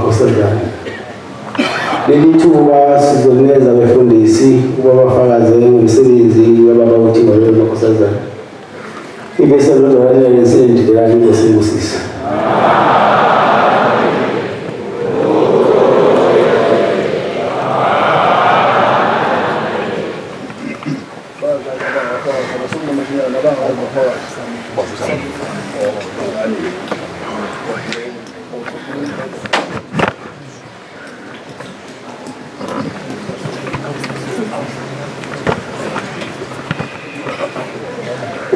makhosazana. Leli thuba sizonikeza abafundisi ukuba bafakaze ngomsebenzi wababawuthi ngalo makhosazana. Ibese lodwa lesendlela ngosibusisa.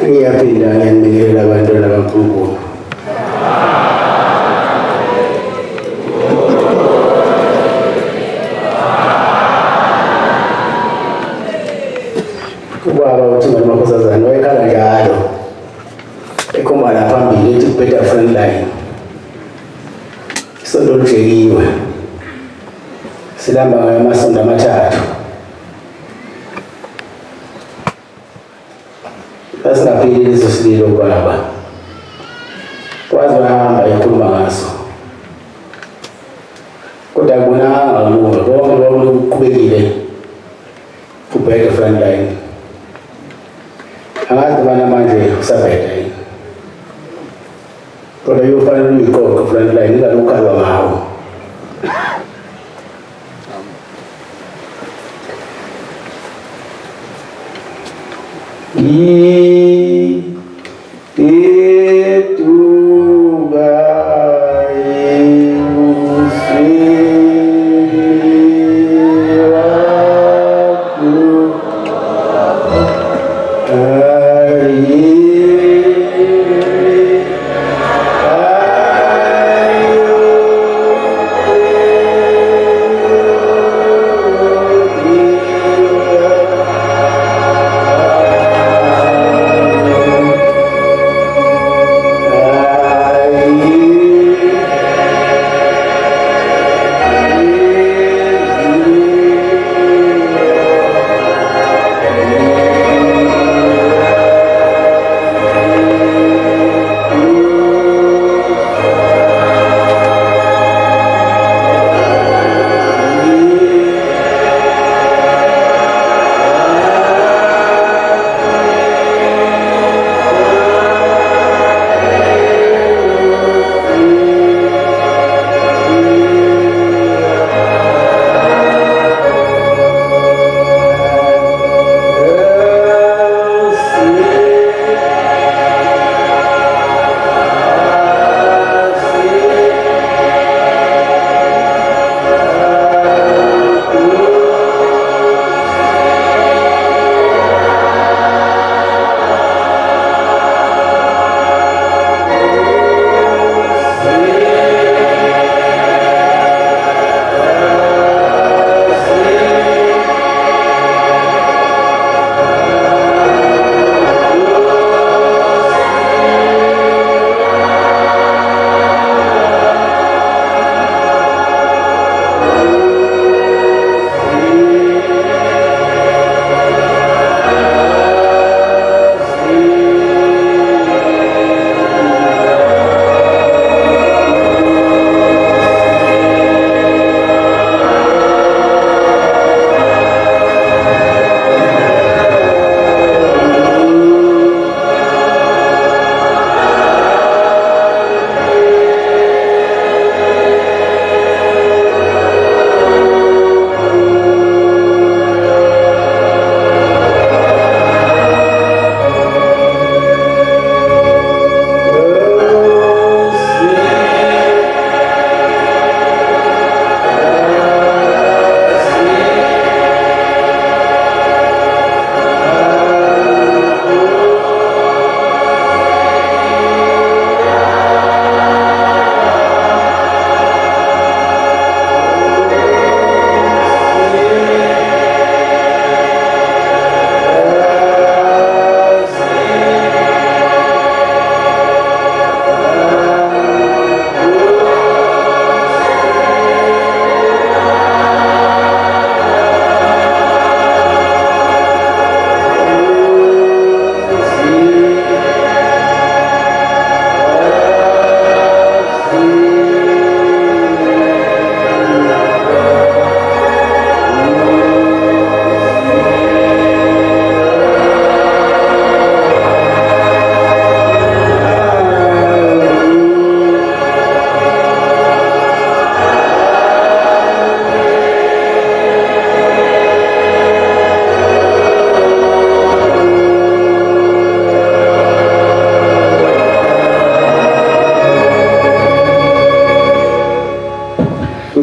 Ngiyaphinda ngiyanikelela abantwana kaNkulunkulu. Ubaba uthi ngamakhosazana wayekhala njalo ekhomba la phambili ethi better friend line. Isonto lujekiwe silamba ngamasonto amathathu. Asingapheleli leso sililo baba. Kwazi bahamba ekhuluma ngaso. Kodwa kubonanga ngoba konke lokuqhubekile kubheke friend line. Angazi bana manje usabheke. Kodwa uyofanele uyiqoqe friend line ngalokhalwa ngawo.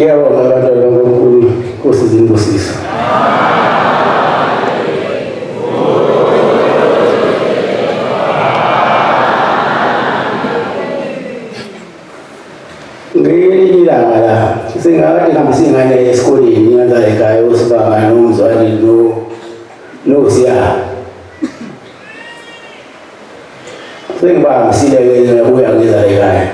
ngiyabonga abantu abankulu Nkosi zinibusise. Ngilanga la singakade ngihambisa ingane esikoleni ngiyenza ekhaya usibanga nomzwali no siya. Sengibambisile kuya ngeza ekhaya.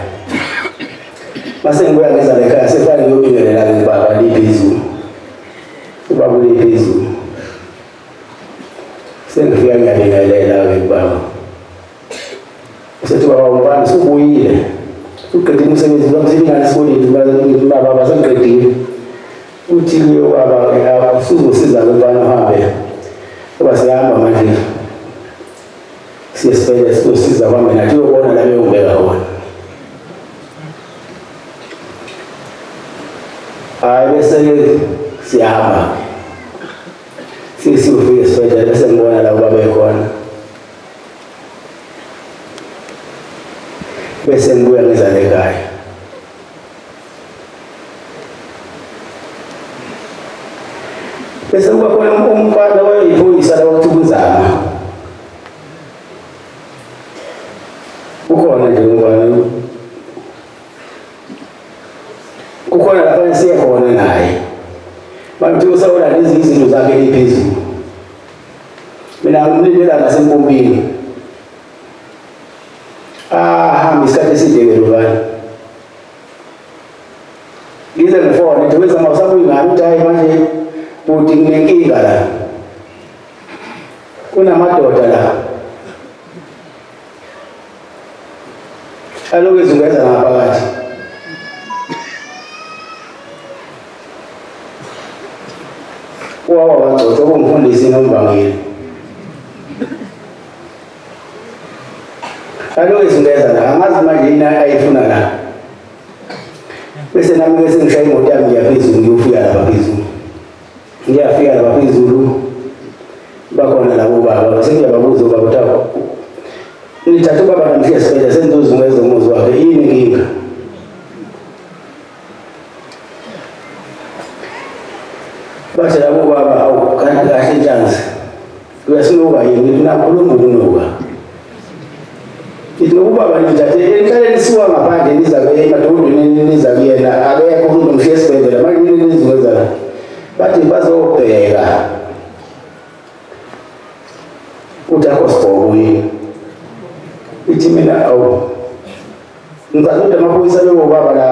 Mase ngibuya ngeza ekhaya sefane ngiyobingelela ngibaba liphezulu. Ubaba liphezulu. Sengifika ngiyabingelela ngibaba. Sethi baba ngibani subuyile. Uqedile umsebenzi wamsebenzini esikoleni baba basengiqedile. Uthi kuyo baba usuzosiza ngibani uhambe. Ngoba siyahamba manje. Siyesibhedlela sizosiza kwami nathi uyobona la beyongibeka khona. Hayi bese siyahamba. Sifike esibhedlela bese ngibona la ubaba ekhona. Bese ngibuya ngizale ekhaya. Bese kuba khona umfana wayeyiphoyisa la wakuthukuzana. Ukhona nje ngubani. Kukhona lapha siya khona naye. Manje usawula lezi izinto zakhe liphezulu. Mina ngimlilela ngasempompini. Hambi isikhathi eside lo bani. Ngize ngifone nje wenza mawusabuyi ngani uthi hayi manje uthi nginenkinga la. Kunamadoda la. Aloku izungeza ngaphakathi. Wawa wagcotha umfundisi nombangeli. Aloku izungeza la angazi manje ina ayifuna la. Bese nami bese ngishaya imoto yami ngiyaphezulu ngiyofika lapha phezulu. Ngiyafika lapha phezulu. Bakhona labo baba sengiyababuza ubaba uthawu. Nithatha ubaba namhla esibhedlela senzozungeza umuzi wakhe yini inkinga. Bathi labo baba awu kanti kahle inhlanzi. Uyasinuka yini unakhuluma ukunuka. Ithi ubaba nithathe enhlale nisiwa ngaphandle nizabe emadodeni niza kuyena akekho umuntu mhla esibhedlela manje nizungeza la. Bathi bazobheka. Uthakho sibhokuyi. Ithi mina awu ngizathola amaphoyisa lo baba la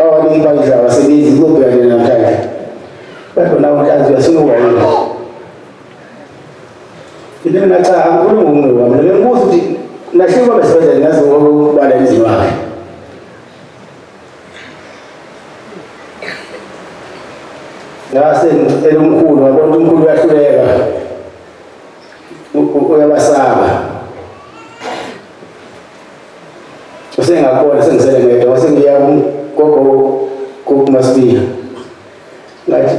awanikibanjwa abasebenzi ngobhekana namhlanje. Batho nawo ntanzi uyasinuka yini. Mina cha angikhuluma ngokunuka mina ngibuza ukuthi nahle baba sibedlela nazo ukubala izimo wakhe. Ngase elomkhulu wabona umkhulu uyahluleka. Uyabasaba. Usengakona sengisele ngedwa wasengiya gogo kuMasipila. Ngathi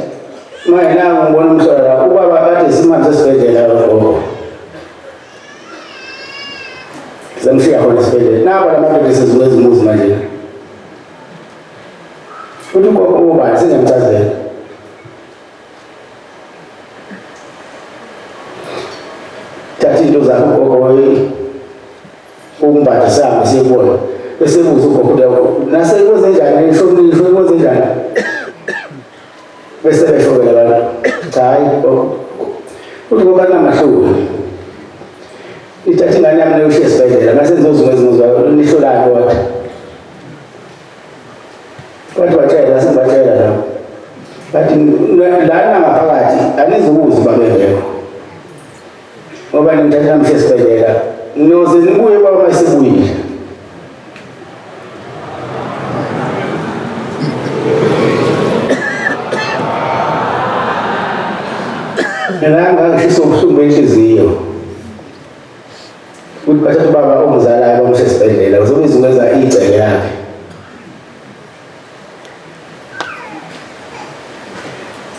manje nawe ngibona umhlola la ubaba kade simanje esibhedlela gogo. Zamshika khona esibhedlela. Naba labantu besizwe ezimuzi manje. Uthi gogo ubani singemchazela. Thatha into zakho gogo umbatha sami siyibona. Bese buza ugogo nase ikwenze njani ishonile ikwenze njani. Bese beshobela abantu. Hayi uthi ngoba namahlulu. Ithatha ingane yami leyo ushiya esibhedlela ngase ngizozungeza nihlolani wathi. Wathi watshela sengibatshela la. Bathi lana ngaphakathi anizukuzi babengekho. Ngoba ngithatha namhla esibhedlela noze nibuye baba masibuyile. Ngelanga ngishisa ubuhlungu enhliziyo. Uthi bathatha ubaba omzalayo bamsha esibhedlela uzobe izungeza igceke yakhe.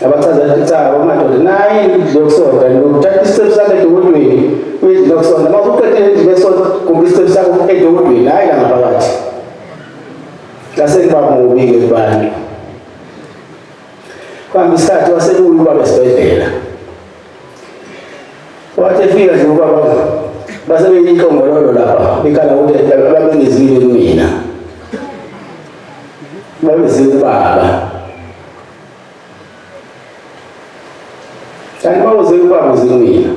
Abachaza ukuthi cha madoda nayi lokusonda lokuthatha isitepu sakhe edokotweni uyithi lokusonda mase uqedile nje besonda kumbe isitepu sakhe edokotweni. Hayi la ngaphakathi ngase ngiba mubi ke kubantu isikhathi wasebuya ubaba esibhedlela. Wathi efika nje ubaba base beyinhlongololo lapha bekhala ukuthi babengezile kumina. Babezile ubaba. Kanti bawuze ubaba uzimina.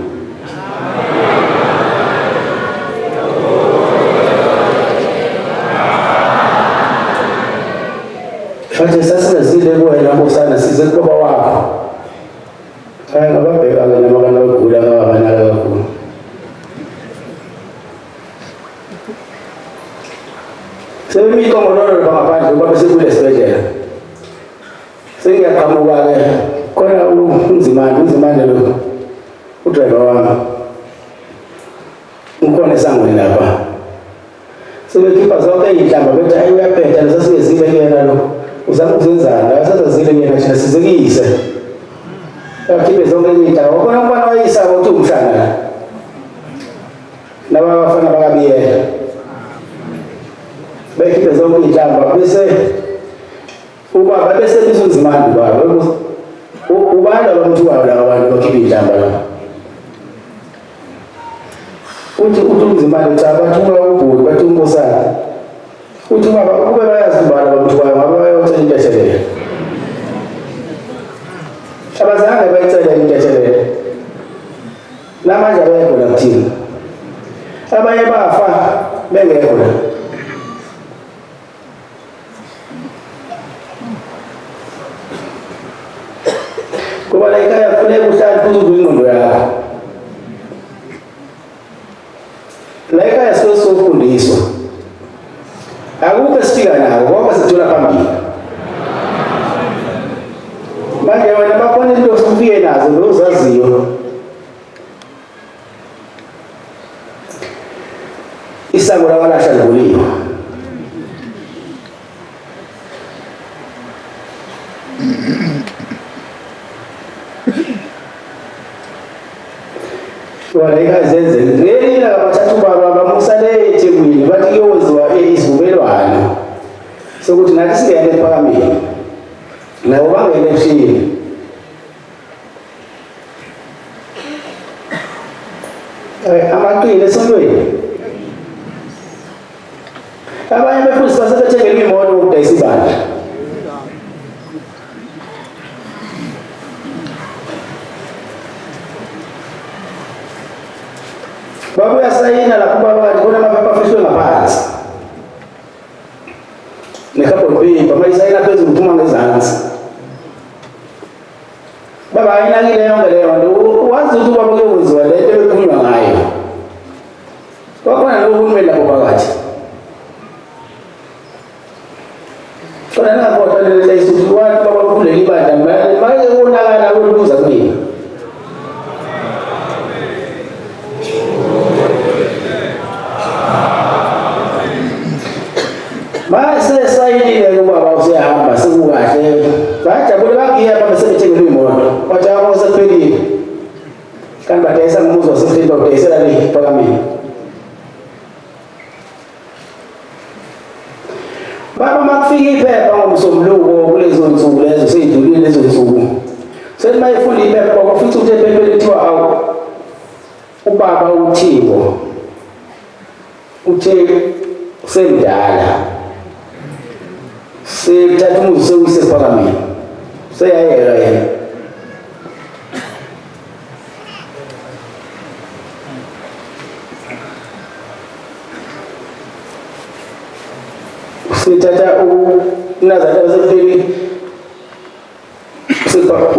Manje sasizile kuwena Nkosana size kubaba wakho. Hayi ngababheka ke namabana bagula ngabana kakhulu. Sebemikongololo bangaphandle ngoba besekule sibedlela. Sengiyaqhamuka ke khona unzimane lo udriver wami. Ukhona esangweni lapha. Sebekhipha zonke izinhlamba bethi ayi uyaphetha lesasingezile yena lo. Uzama ukuzenzana asazazile yena thina sizekise. Akhiphe zonke izinhlamba. Khona umfana wayisa uthi umshana. Nabafana bakabiyela. Bekhiphe zonke izinhlamba bese ubaba bese bizuzimani baba. Ubala bamthuwa la abantu bakhipha izinhlamba la. Uthi umzimane uthabathuka ubhuti bathi uNkosana. Uthi baba kube bayazi ubala bamthuwa ngoba bayotshela inteshelele. Abazange bayitshela inteshelele. Namanje abekho la kuthina. Abanye bafa bengekho la. Kuba la ekhaya kufuneka uhlale phezu kwengqondo yakho. La ekhaya sokufundiswa. Akukho esifika nawo ngoba sithola phambili. Manje wena bakhona into osufike nazo lozaziyo. Isango lawalasha livuliwe. Wala ikazenze ngelila abathathu baba bamusale eThekwini bathi kuyowenziwa isivumelwano sokuthi nathi singene ePhakameni nabo bangene ebushini. Amaqini esontweni abanye befundisi basebethengela imoto ukudayisa ibandla. Babu yasayina lapho babathi khona amaphepha afihlwe ngaphansi. Nekhabhoni paper mayisayina phezulu uphuma ngezansi. Baba ayinakile yonke leyo nto wazi ukuthi ubaba kuyowenziwa le nto ebekhulunywa ngayo. Kwakhona nohulumeni lapho phakathi. Khona nangaphoqa lele isuthi wathi baba kukhuleka ibandla manje konakala ukubuza kumina. Mase sayinile ubaba usiyahamba sekukahle. Bajabule bagiya babesebethengela imoto. Wathi amoza kuphelile. Kanti badayisa ngumuzo wasefree udayisela le ePhakameni. Baba makufika iphepha ngomsombuluko kulezo nsuku lezo seyidlulile lezo nsuku. Sethi mayifunda iphepha kwafica ukuthi ephepha lethiwa awu ubaba uThixo uthe semdala. Sethatha umuzi sewise ePhakameni. Seyayeka yena. Sethatha uNazareth wasefree.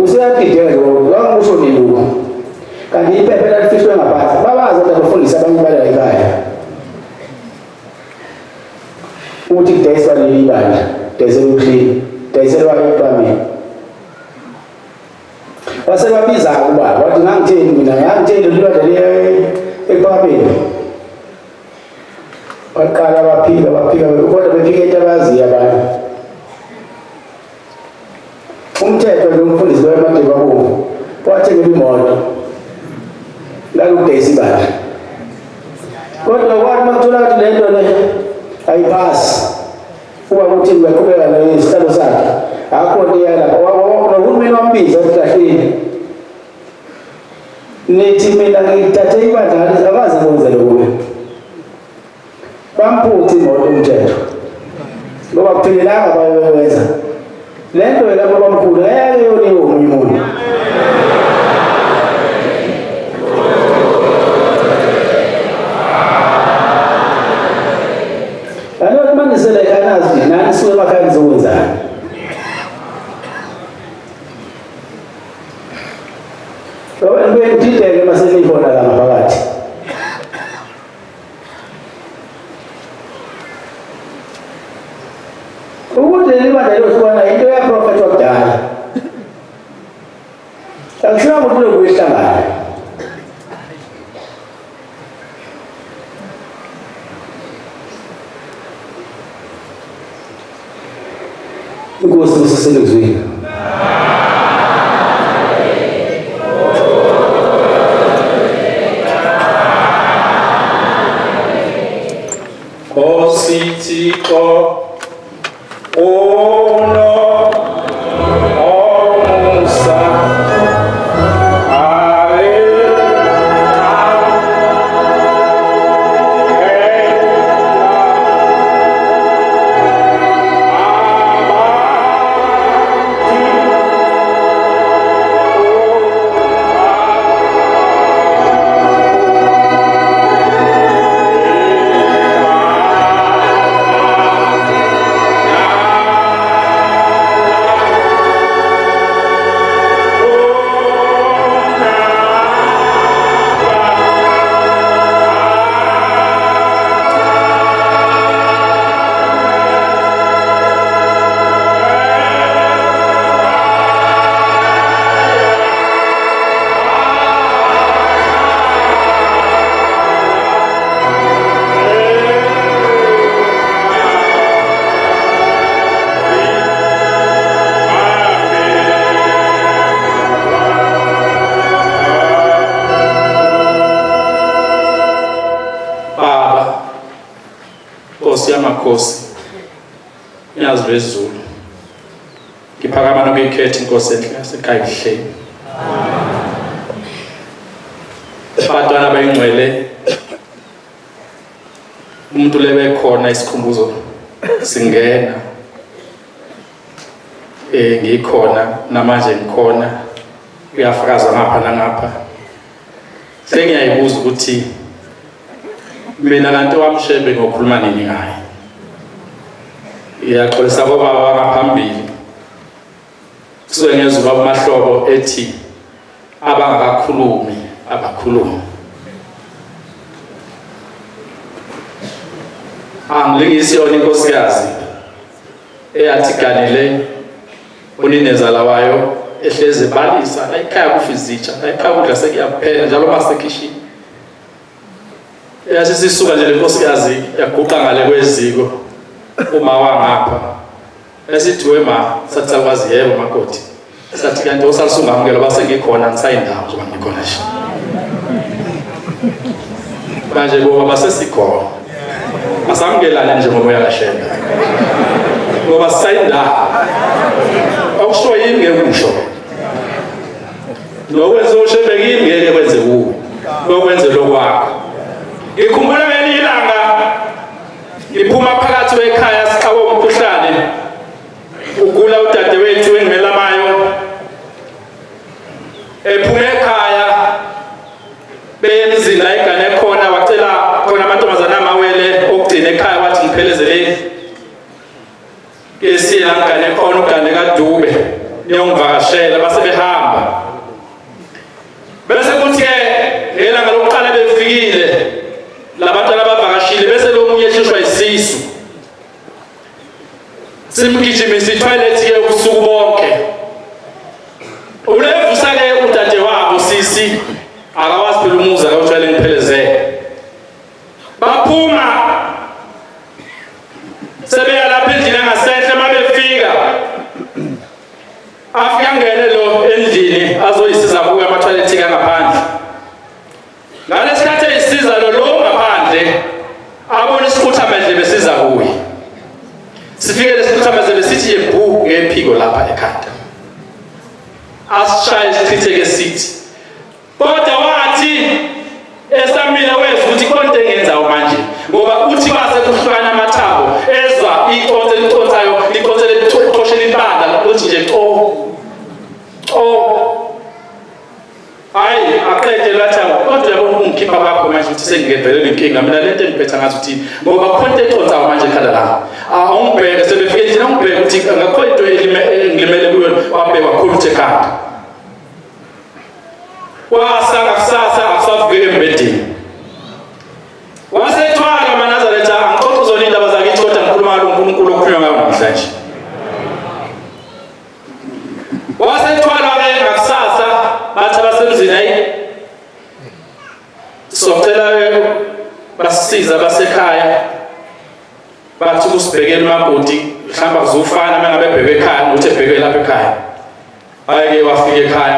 Useyadideka ngoba wangisho niluka. Kanti iphepha lalifihlwe ngaphansi. Babazi ukuthi abafundisi abanye bala ekhaya. Uthi kudayiswa leli bandla. Desemkhli dayiselwa ePhakameni. Wasebabiza ubaba wathi ngangitheni mina ngangitheni lelibandla le ePhakameni. Baqala baphika kodwa bephike into abaziyo abantu. Umthetho lo mfundisi weMatheba Bomvu wathengela imoto ngakudayisa ibandla. Kodwa kwathi makuthola ukuthi lento le ayipasi. Uba uthi uyaqhubeka nesicelo sakhe akho leyala nohulumeni wambi ngithathe ibandla akaze kwenze lokho. Bamphuthe imoto umthetho. Ngoba kuphelelanga bayowenza. Lento lapho bamkhulu ngeke yoniwe umunye umuntu. Alo manisele kanazi nani suke emakhaya ngizokwenzani. Ngidideke masengifona la ngaphakathi. Ukuthi libandla losibona into ya prophet wakudala. Akushiya ukuthi lokuyihlangana. Inkosi usiselezwini. Ositiko ono omusa Nkosi yamakhosi nyazi lwezulu ngiphakama nokuyikhetha inkosi enhle yasekhaya ihleli abantwana bayingcwele umuntu lebe khona isikhumbuzo singena ngikhona namanje ngikhona uyafakaza ngapha nangapha sengiyayibuza ukuthi mina kanti wamshebe ngokhuluma nini ngaye iyaxolisa bobaba ngaphambili kusuke ngezulu amahlobo ethi abangakakhulumi abakhulumi angilingisi yona inkosikazi eyathi ganile uninezala wayo ehleze balisa ayikhaya kufizitsha ayikhaya kudla sekuyaphela njalo masekishini yathi sisuka nje lenkosikazi yaguqa ngale kweziko uma wangapha esithi wema sathi akwazi yebo makoti sathi kanti osalisungamukela base ngikhona ngisayindawo njengoba ngikhona nje manje ngoba basesikhona asamkelana nje ngomoya kaShembe ngoba sayindawo awusho yini ngekusho lokwenza uShembe kimi ngeke kwenze kuwe lokwenze lokwakho ngikhumbula ngelinye ilanga ngiphuma phakathi kwekhaya siqhawe umkhuhlane ugula udadewethu engimelamayo ephume ekhaya bemzini la igane khona wacela khona amantombazana amawele okugcina ekhaya wathi ngiphelezele esiyela ngane khona ugane kaDube niyongivakashela base behamba bese kuthi ke elanga lokuqala befikile labantu abavakashile bese lo munye eshishwa isisu simgijimisa toilet ke usuku bonke ulevusa ke udade wabo sisi akawazi phela umuza akawuthwele ngiphelezele baphuma sebeya lapha endlini ngasenhle mabefika afika ngene lo endlini azoyisiza kuya ama toilet ke ngaphandle ngalesikhathi isiza lo ngaphandle abona isikhuthameze besiza kuye sifike lesikhuthameze besithi yebhu ngephiko lapha ekhanda asishaya isichitheke sithi kodwa wathi esamina wezwa ukuthi konke engenzayo manje ngoba uthi base kuhlukana amathambo ezwa iconse liconsayo liconse lethoshe libanda ukuthi nje hayi aqede lathambo kodwa yabona ungikhipha bakho manje ukuthi sengigebelela inkinga mina lento engiphetha ngathi uthi ngoba konke econsayo manje ekhanda la awungibheke sebefike nje awungibheke ukuthi ngakho into engilimele kuyo wabheka kakhulu ekhanda wasanga kusasa asavuke embedeni wasethwala maNazaretha angixoxe zona indaba zakithi kodwa ngikhuluma ngalo uNkulunkulu okhulunywa ngayo namhlanje wasethwala ke ngakusasa bathi abasemzini ayi socela basisiza basekhaya bathi kusibhekela umakoti mhlamba kuzofana mangabe ebheke ekhaya nokuthi ebheke lapha ekhaya ayeke wafika ekhaya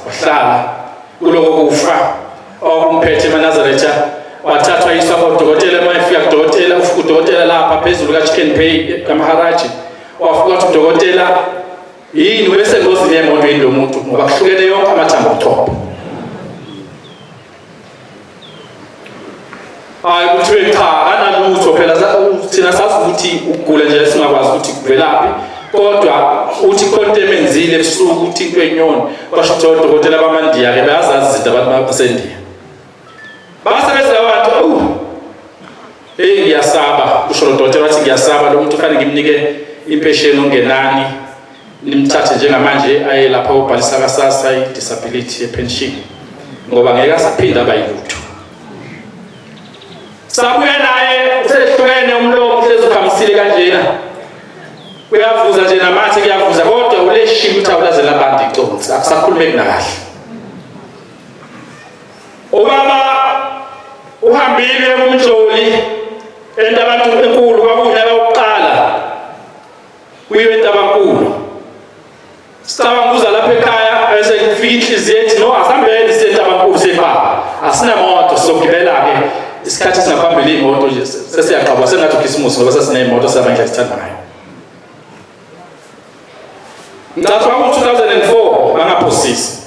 wahlala kuloko kufa okumphethe eNazaretha wathathwa yiswa kodokotela mayefika kudokotela ufika udokotela lapha phezulu ka Chicken Bay kaMaharaji wafika udokotela yini bese ngozini yemoto yilo muntu ngoba kuhlukene yonke amathambo kuthopha hayi kuthiwe cha analutho phela thina sazi ukuthi ukugula nje singakwazi ukuthi kuvelaphi kodwa uthi konke emenzile ebusuku ukuthi into enyoni kwasho udokotela bamaNdiya ke bayazazi izinto abantu baseNdiya basebenza abantu ngiyasaba kusho udokotela wathi ngiyasaba lo muntu kufanele ngimnike impesheni ongenani nimthathe njengamanje aye lapha ubhalisa kaSASSA i-disability pension ngoba ngeke asaphinda abayilutho sabuye naye usehlukene umlomo hlezi ukhamsile kanjena uyavuza nje namathe kuyavuza kodwa uleshiya ukuthi awulazela abantu iconsi akusakhulumeki nakahle ubaba uhambile kumjoli entabantu enkulu kwakunyaka wokuqala kuyiwe entabankulu sicabanga lapha ekhaya bese kufika inhliziyo ethi no asambeni sentabankulu sebaba asinamoto sokugibela ke isikhathi singaphambili imoto nje sesiyaqhaba sengathi uKhisimusi ngoba sesinemoto sabanje sithanda ngayo ngapha ku-2004 bangaphosisi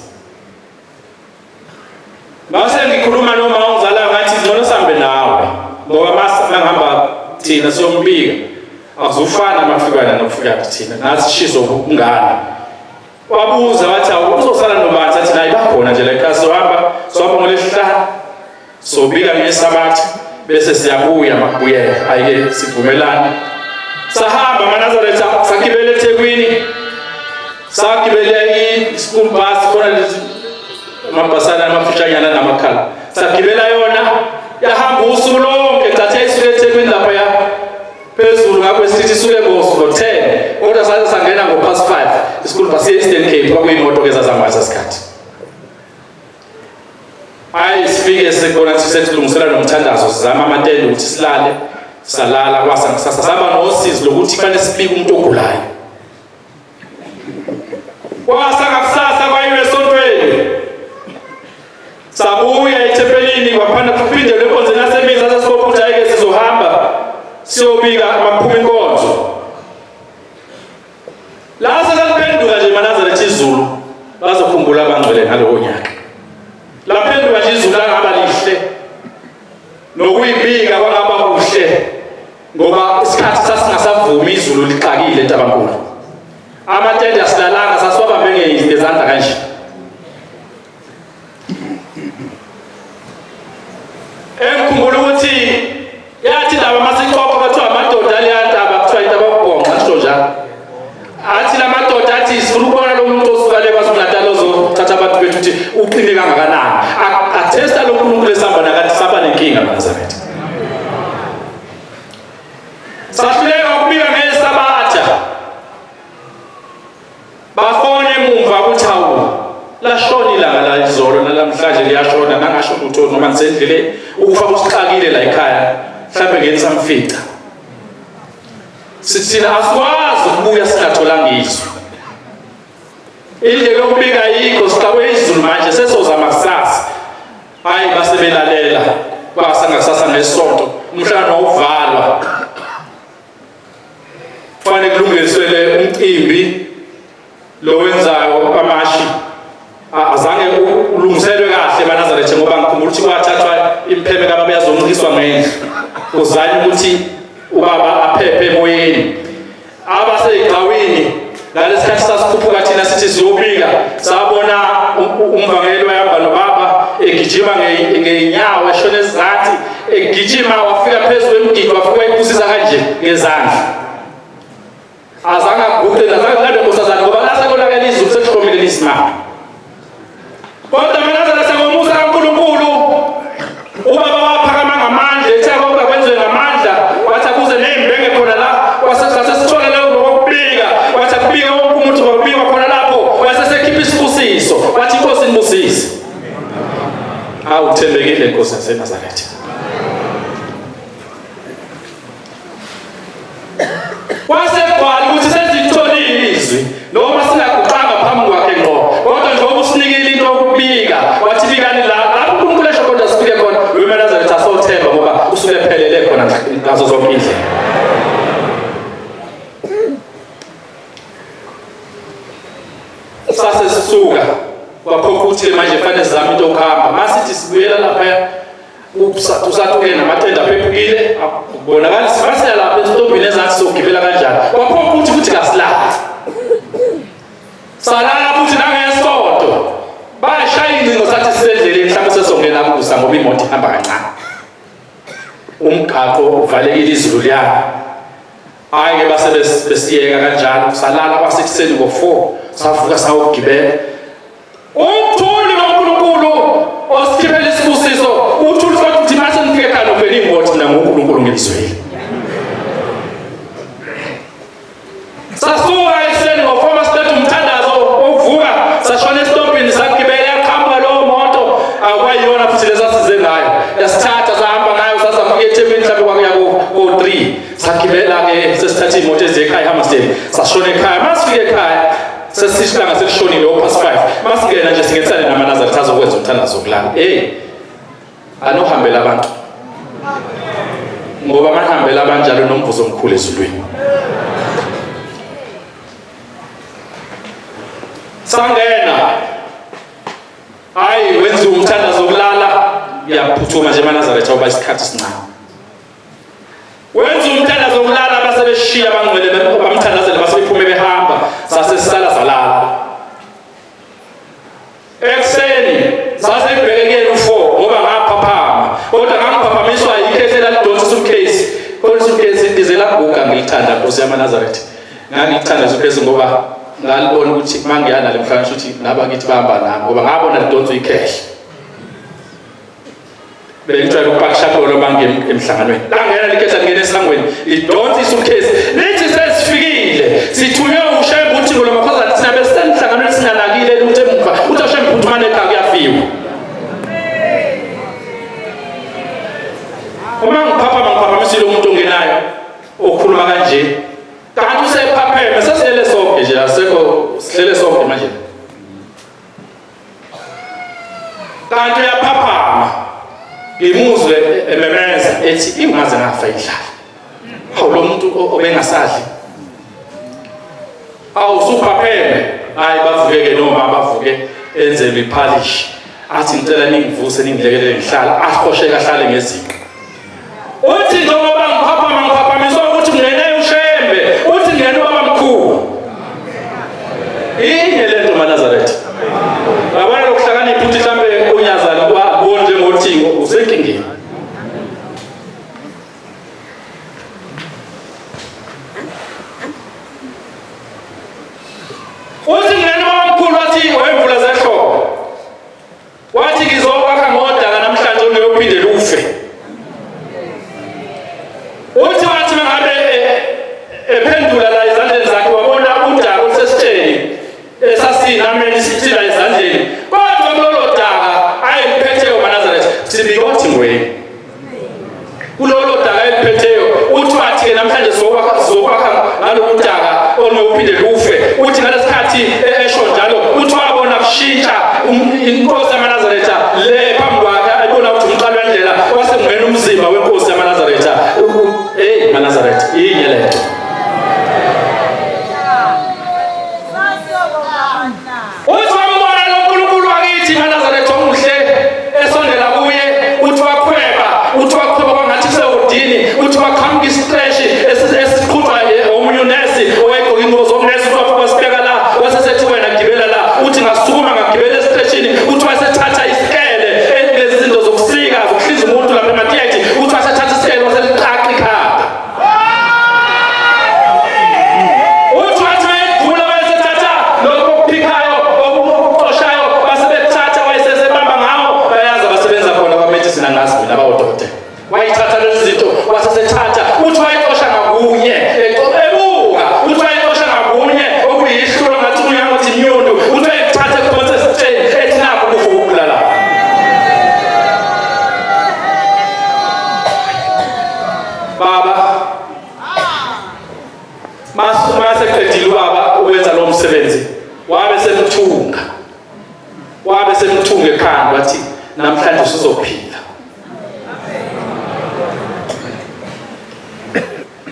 base ngikhuluma noma ongizala ngathi ngcono sambe nawe ngoba masihamba thina siyombika akuzufana amafikana nokufika thina nathi shisho ukungana wabuza wathi uzosala nobantu athi nayi bakhona nje la ekhaya sohamba ngolesihlanu sobika ngesabatha bese siyabuya makubuyela ayike sivumelane sahamba maNazaretha sagibela eThekwini sagibela i-school bus khona amabhasana amafishanyana namakhala sagibela yona yahamba usuku lonke thathe isuke eThekwini lapha ya phezulu ngakho sithi isuke ngo-10 kodwa sangena ngo-5 i-school bus ye-Eastern Cape kwakuyimoto ke zazamasa sikhathi hayi sifike sekona sisetshilungisela nomthandazo sizama amatende ukuthi silale salala kwasangisasa saba nosizi lokuthi kufanele sibike umuntu ogulayo kwasanga kusasa kwayiwe esontweni sabuya eThempelini kwaphanda kuphinde lenkonzo nasemini sasesikopha ayike sizohamba siyobika amaphuma inkonzo la sasiphenduka nje maNazaretha izulu bazokhumbula abangcwele ngalowo nyaka laphenduka nje izulu angaba lihle nokuyibika kwangaba kuhle ngoba isikhathi sasingasavumi izulu liqakile entabankulu amatende asilalanga sasiwabambe ngezandla kanje engikhumbula ukuthi yathi laba masixoxa bathiwa amadoda aliyandaba kuthiwa indaba yokubhonqa kusho njalo athi la madoda athi sifuna ukubona lo muntu osuka le KwaZulu-Natal ozothatha abantu bethu ukuthi uqine kangakanani athesta lo nkulunkulu esihamba nakathi saba nenkinga maNazaretha sahluleka ukubika ngesabatha bafone emumva ukuthi hawu lashona ilanga la izolo nalamhlanje liyashona nangasho lutho noma nisendleleni ukufa kusixakile la ekhaya mhlawumbe ngenisamfica sithina asikwazi ukubuya singatholanga izwi indlela yokubika yikho siqawe izulu manje sesozama kusasa hayi basebelalela kwasangasasa ngesonto umhlangano uvalwa fanele kulungiswe umcimbi lo wenzayo amashi azange ulungiselwe kahle maNazaretha ngoba ngikhumbula ukuthi kwathathwa ngendlu kuzanye ukuthi ubaba aphephe emoyeni abaseyigcawini ngalesikhathi sasikhuphuka thina sithi siyobika sabona umvangeli wayahamba nobaba egijima ngeenyawo eshona ezansi egijima wafika phezulu emgidi wafika ipusisa kanje ngezandla azange aguqe azange nkosazana ngoba lasekonakala izulu sekuhlomile lisimama kodwa mina sengomusa kaNkulunkulu ubaba waphakama ngamandla ethe konke kwenziwe ngamandla wathi akuze neimbenge khona la wasesithola leyo ngokubika wathi akubika wonke umuntu ngokubika khona lapho wasesekhipha isibusiso wathi inkosi inibusise awuthembekile inkosi yaseNazaretha wasegwala ukuthi sezitholile izwi noma singaguqanga phambi kwakhe ngqo kodwa njengoba usinikile into yokubika wathi bikani lapho uNkulunkulu esho kodwa sibike khona weNazaretha sothemba ngoba usuke phelele khona ngazo zonke indlela sase sisuka kwaphokho ukuthi manje fanele sizame into yokuhamba masithi sibuyela lapha usathuke namatenda aphephukile kubonakala sibasela lapha ezintombini ezathi sokugibela kanjani kwaphokho ukuthi futhi kasilala salala futhi nangesonto bashaya incingo sathi sisendleleni mhlawumbe sesongena kusa ngoba imoto ihamba kancane umgaqo uvalekile izulu liyana hayi ke basebesiyeka kanjalo salala kwasekuseni ngo4 savuka sawugibela umthuli kaNkulunkulu osikhiphela isibusiso uthuli ukuthi mase nifike ekhaya novela imoto mina ngoNkulunkulu ngilizwile sasuka ekuseni ngo4 sibethe umthandazo ovuka sashona estompini sagibela yaqhamuka lowo moto akwayiyona futhi lesasize ngayo yasithatha sahamba ngayo sasafika eThekwini mhlawumbe kwakuya ko3 sagibela ke sesithatha imoto ezekhaya eHammersdale sashona ekhaya masifike ekhaya sesishilanga selishonile o5 masingena nje singetsane namaNazaretha azokwenza umthandazo kulana anohambela abantu ngoba manihambela abanjalo nomvuzo omkhulu ezulwini sangena hayi wenza umthandazo kulala yaphuthuma nje eNazaretha oba isikhathi sincane wenza umthandazo kulala basebeshiya bangcwele bamthandazela basebephume behamba sase sisala salala ekseni sase ibhekekela u4 ngoba ngaphaphama kodwa ngangiphapamiswa ikhehlela lidonsa suitcase kodwa suitcase indizela guga ngilithanda Nkosi yamaNazaretha ngangithanda suitcase ngoba ngalibona ukuthi mangiyana le mhlanje ukuthi nabakithi bahamba nami ngoba ngabona lidonsa ikhehle bengitshela ukupakisha khona bangena emhlanganweni langena likhehla ngene esangweni lidonsa isuitcase lithi sesifikile sithunywe ushembe uthi ngolo maphazana thina besenhlanganweni singanakile ukuthi emva uthi ushembe uphumane ekhaya kuyafiwa uma ngiphaphamisile umuntu ongenayo okhuluma kanje kanti usephapheme sesele sonke nje asekho sihlele sonke manje kanti uyaphaphama imuzwe ememeza ethi ingaze ngafa idlala hawu lo muntu obengasadli awusuphapheme hayi bavukeke noma bavuke enzelwe iphalish athi ngicela ningivuse ningilekelele ngihlala ahosheka ahlale ngezinto uthi njengoba ngiphaphamiswa ukuthi ngene ushembe uthi ngene ubaba mkhulu inye lento maNazaretha abana lokuhlakanipha uthi mhlambe unyazana kwabona njengothingo usenkingeni uthi ngene ubaba mkhulu wathi wemvula zehlobo wathi ngizokwakha ngodaka namhlanje uyophindela ufe uthi wathi mangabe ephendula la izandleni zakhe wabona udaka olusesitsheni esasinameni sithila ezandleni kodwa kulolo daka ayiphetheyo maNazaretha sibikothi ngweni kulolo daka ayiphetheyo uthi wathi ke namhlanje zokwakha naloku daka oluyophindela ufe uthi ngalesikhathi esho njalo uthi wabona kushintsha inkosi yamaNazaretha le phambi kwakhe ayibona ukuthi umqalo wendlela wasengwena umzimba wenkosi yamaNazaretha maNazaretha inye lento uthi wambona lo Nkulunkulu wakithi maNazaretha omuhle esondela kuye uthi wakhweba wabe semthunga ekhanda wathi namhlanje usizophila.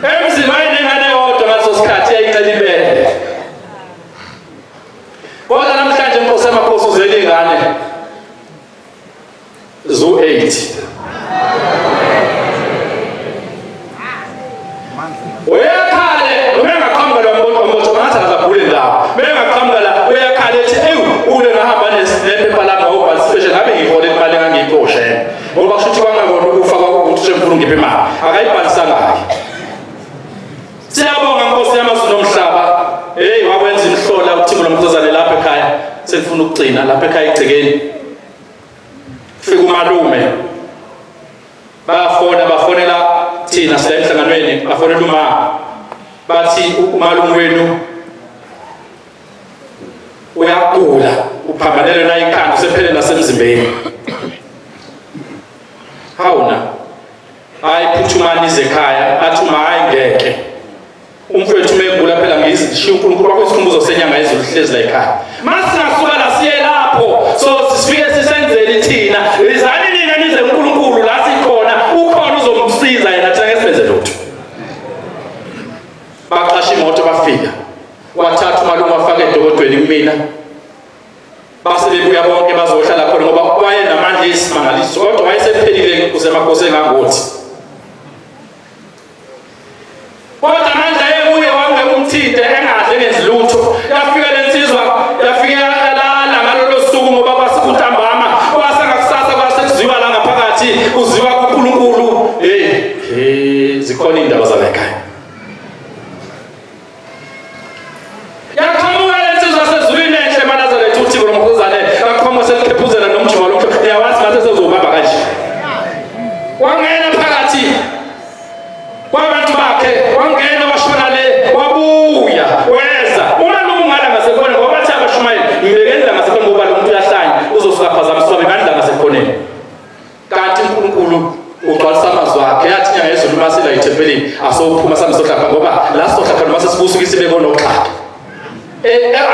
Emzini wayengane yodwa ngaleso sikhathi yayicela ibele. Kodwa namhlanje inkosi yamakhosi uzele ingane zo-8. Uyakhale ubengaqhamuka lomboto ngathi akabhule ndawo. Bengaqhamuka uyakhale ethi ule ngahamba nephepha lami ngobhala special ngabe ngihole imali engangiyixoshe. Ngoba kushuthi kwangakona ukufa kwakuthi semfuna ngiphe imali. Akayibhalisanga kahle. Siyabonga Nkosi yamazulu nomhlaba. Wakwenza imhlola uThimo lomkhosazane lapha ekhaya. Sengifuna ukugcina lapha ekhaya egcekeni. Fika umalume. Bafonela thina sila emhlanganweni, bafonela uma. Bathi umalume wenu uyagula, uphambanele na ikhanda sephele nasemzimbeni. Hawuna. Hayi phuthumani zekhaya, athi uma ayingeke. Umfowethu megula phela ngizishiya uNkulunkulu wakho isikhumbuzo senyanga ezulu hlezi la ekhaya. Masingasuka la siye lapho so sifike sisenzele thina izani nina nize uNkulunkulu la sikhona ukhona uzomsiza yena thina ngesenze lutho. Baqasha imoto bafika. Wathatha umalume wafaka edokotweni kumina. Base bebuya bonke bazohlala khona ngoba waye namandla esimangaliso kodwa wayesephelile kusemakhosi engangothi. Kodwa manje uye wange umthinte engadle ngezilutho yafika lensizwa yafika yalala ngalolo suku ngoba kwasikuntambama kwasengakusasa kwasekuziwa la ngaphakathi kuziwa kuNkulunkulu zikhona indaba zala ekhaya yaqhamuka lensizwa sezulwini enhle eManazaretha uThixo lomkhosazane yaqhamuka sekephuzelana nomjima lo yawazi ngathi sezobamba kanje wangena phakathi kwabantu bakhe wangena washona le wabuya weza umalume ngala ngasekhona ngoba bathi abashumayeli ngibekela ngasekhona ngoba lo muntu uyahlanya uzosuka phazamiswa bebandla ngasekhoneni kanti uNkulunkulu ugcwalisa amazwi akhe yathi nyanga yezulu masila ethempelini asophuma sami sohlapha ngoba la sohlapha noma sesibusukisa ibeko noxhaka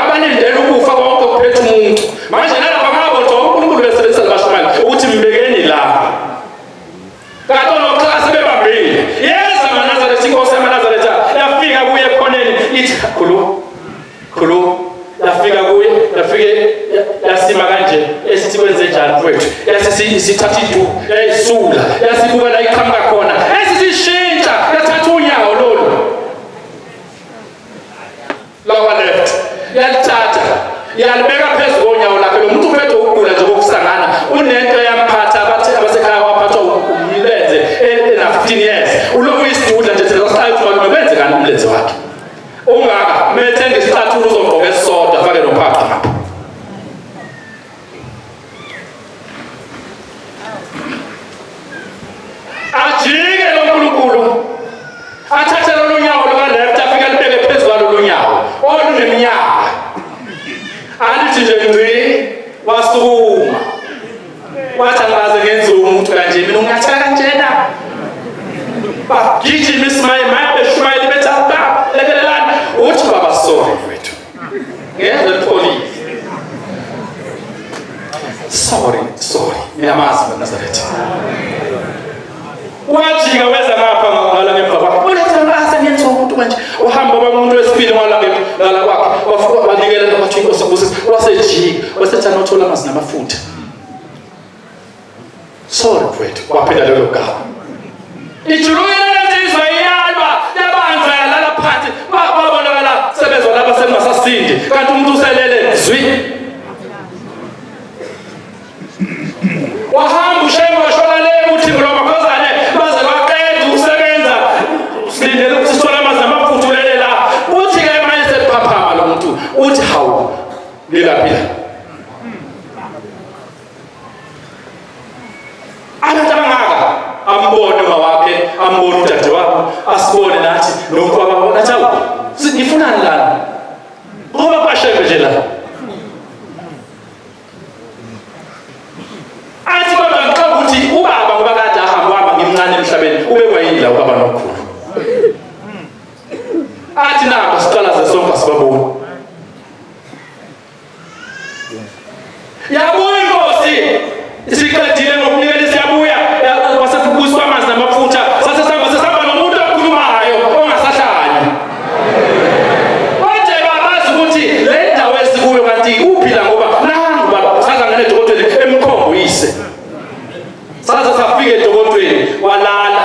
abanindela ukufa konke kuphethe umuntu manje nalapha ngabona uNkulunkulu besebenzisa abashumayeli ukuthi mbekeni la kanti noxhaka sebebambile inkosi yaManazaretha yafika kuye ekhoneni ithi khulu yafika kuye yafike yasima kanje esithi kwenze njani mfowethu yasithatha iduku yayisula yasibuka la iqhamuka khona esisishintsha yathatha unyawo lolu lawa left yalithatha yalibeka phezulu konyawo lakhe lo muntu uphethe ukugula nje kokusangana unento yamphatha abathi abasekhaya waphathwa umlenze na 15 years uloku isidudla nje sesihlala malume benze kanti umlenze wakhe ungaka methenge isicathulo uzomgqoka esisodwa afake nophapha ngapha ajike lo uNkulunkulu athathe lo nyawo loleft afika libeke phezulu lo nyawo oluneminyaka alithi nje ngci wasukuma wathi angaze ngenze umuntu kanje mina ungathela kanjena bagijima iSmail beshumayeli bethatha lekelelana uthi baba sorry mfethu ngeze police sorry ngiyamazi eNazaretha wajika weza ngapha ngala ngemva kwakhe uletha ngase ngenze umuntu manje uhamba kwamuntu wesibili ngala kwakhe wafuka banikela abathi inkosi wasejika wasethana uthola amazi namafutha sorry mfethu waphela lelo gama ijuluyela insizwa iyalwa yabanjwa yalala phansi babonakala sebezwa laba sengasasindi kanti umuntu uselele zwi wahamba ushema washona le uThixo lomkhosazane baze baqeda ukusebenza silindele ukuthi sithola amazi namafutha ulele la uthi ke manje sephaphama lo muntu uthi hawu ngilaphi abantu abangaka ambone mawakhe ambone udade wabo asibone nathi lokho ababona athi awu sifunani lana ngoba bashebe nje la athi kodwa ngicela ukuthi ubaba ngoba kade ahamba ngimncane emhlabeni ube kwayindla ubaba nokukhulu athi nako siqala sesonke sibabona yabuya inkosi isiqedile ngokunikela siyabuya wasebuswa amanzi namafutha sasesihamba nomuntu okhulumayo ongasahlanya manje babazi ukuthi le ndawo esikuyo kanti uphila ngoba nangu baba sazangene edokotweni emkhombo yise saze safika edokotweni walala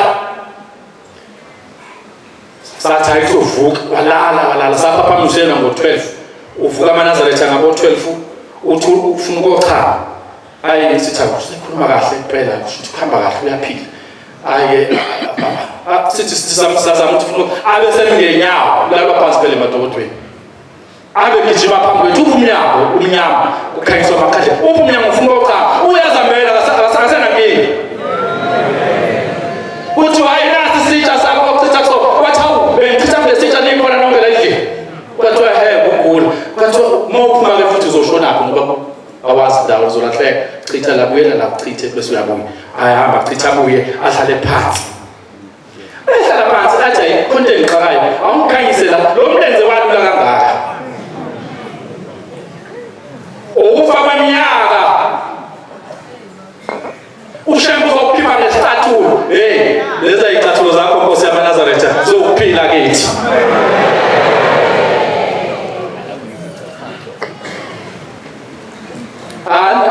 sathi ayikuvuka walala saphaphamishena ngo-12 uvuka amaNazaretha ngabo-12 uthi ufuna ukuyochama hayi sithi akusikhuluma kahle impela kusho ukuhamba kahle uyaphila hayi sithi sizama ukuthi ufuna abe sengenyawo laba phansi phela emadokotweni abe gijima phambi kwethu umnyama kukhanyiswa amakhandlela umnyama ufuna ukuchama uyazamela akasenankinga uthi hayi nasi sitsha sakho okusitha so wathi awu bengichitha ngesitsha nikhona nonke la endlini kwathiwa ugula kwathiwa mawuphuma ke futhi uzoshonaphi ngoba awazi indawo uzolahleka chitha la buyela la chithe bese uyabuya ayahamba chitha abuye ahlale phansi ehlala phansi athi hayi khonto engiqhakayo awungikhanyise la lo mlenze walula kangaka ukufa kweminyaka ushembu zokuphima ngesicathulo leza izicathulo zakho Nkosi yamaNazaretha zokuphila kithi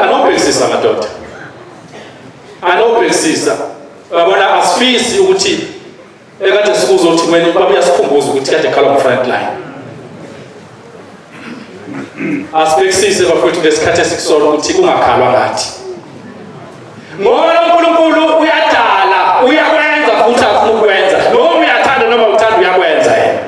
anobhekisisa madoda anobhekisisa babona asifisi ukuthi ekade sikuzothi kumele babuya sikhumbuza ukuthi kade khala front line asibhekisise bafowethu ngesikhathi esikusona ukuthi kungakhalwa ngathi ngoba uNkulunkulu uyadala uyakwenza futhi afuna ukwenza noma uyathanda noma uthanda uyakwenza yena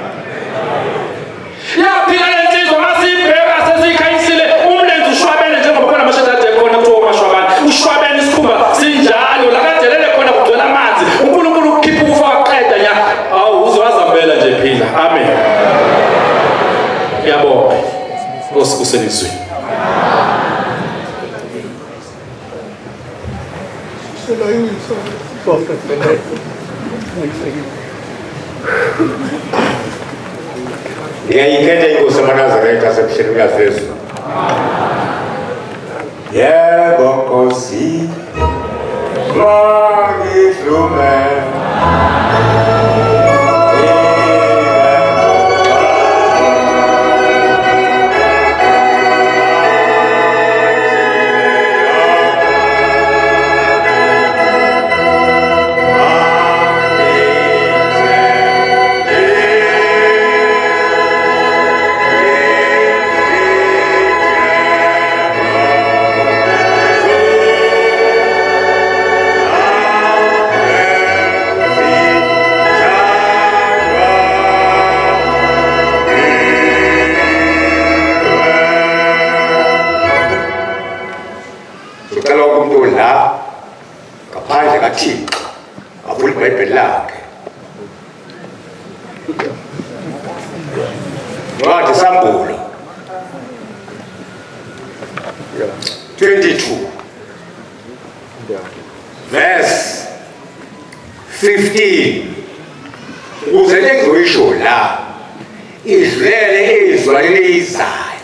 yaphila lensizwa masibheka sesikhanyisile umlenze ushwabene njengoba khona amashadade khona kuthiwa umashwabane ushwabene isikhumba sinjalo la kadelele khona kugcwele amanzi uNkulunkulu ukhipha ukufa kwaqeda nya awu uzowazambela nje phila amen yabonga Nkosi kuselizweni ngiyayikhetha inkosi yamaNazaretha sephisheluka sesu yebo Nkosi mangidlume Right, Sambulo 22 verse 15 uzele ngisho la idlele izwa lelizayo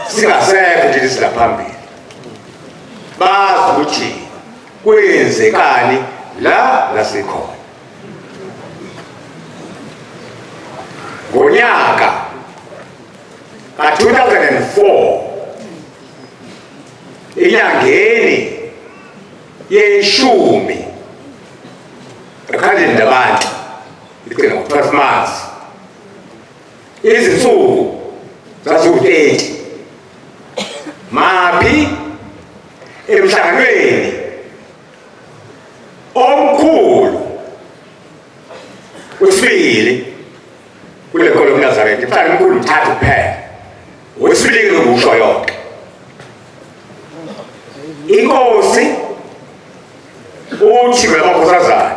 singasekho nje silaphambili bazi ukuthi kwenzekani la lasikhona ngonyaka ka-2004 enyangeni yeshumi ekhaleni labantu igcina ngo-12 months izinsuku zaziwu-30 maphi emhlanganweni omkhulu wesibili kule nkolo yomNazaretha imhlanga omkhulu 3 kuphela wesibili ngokusho yonke inkosi uthi ngamakhosazana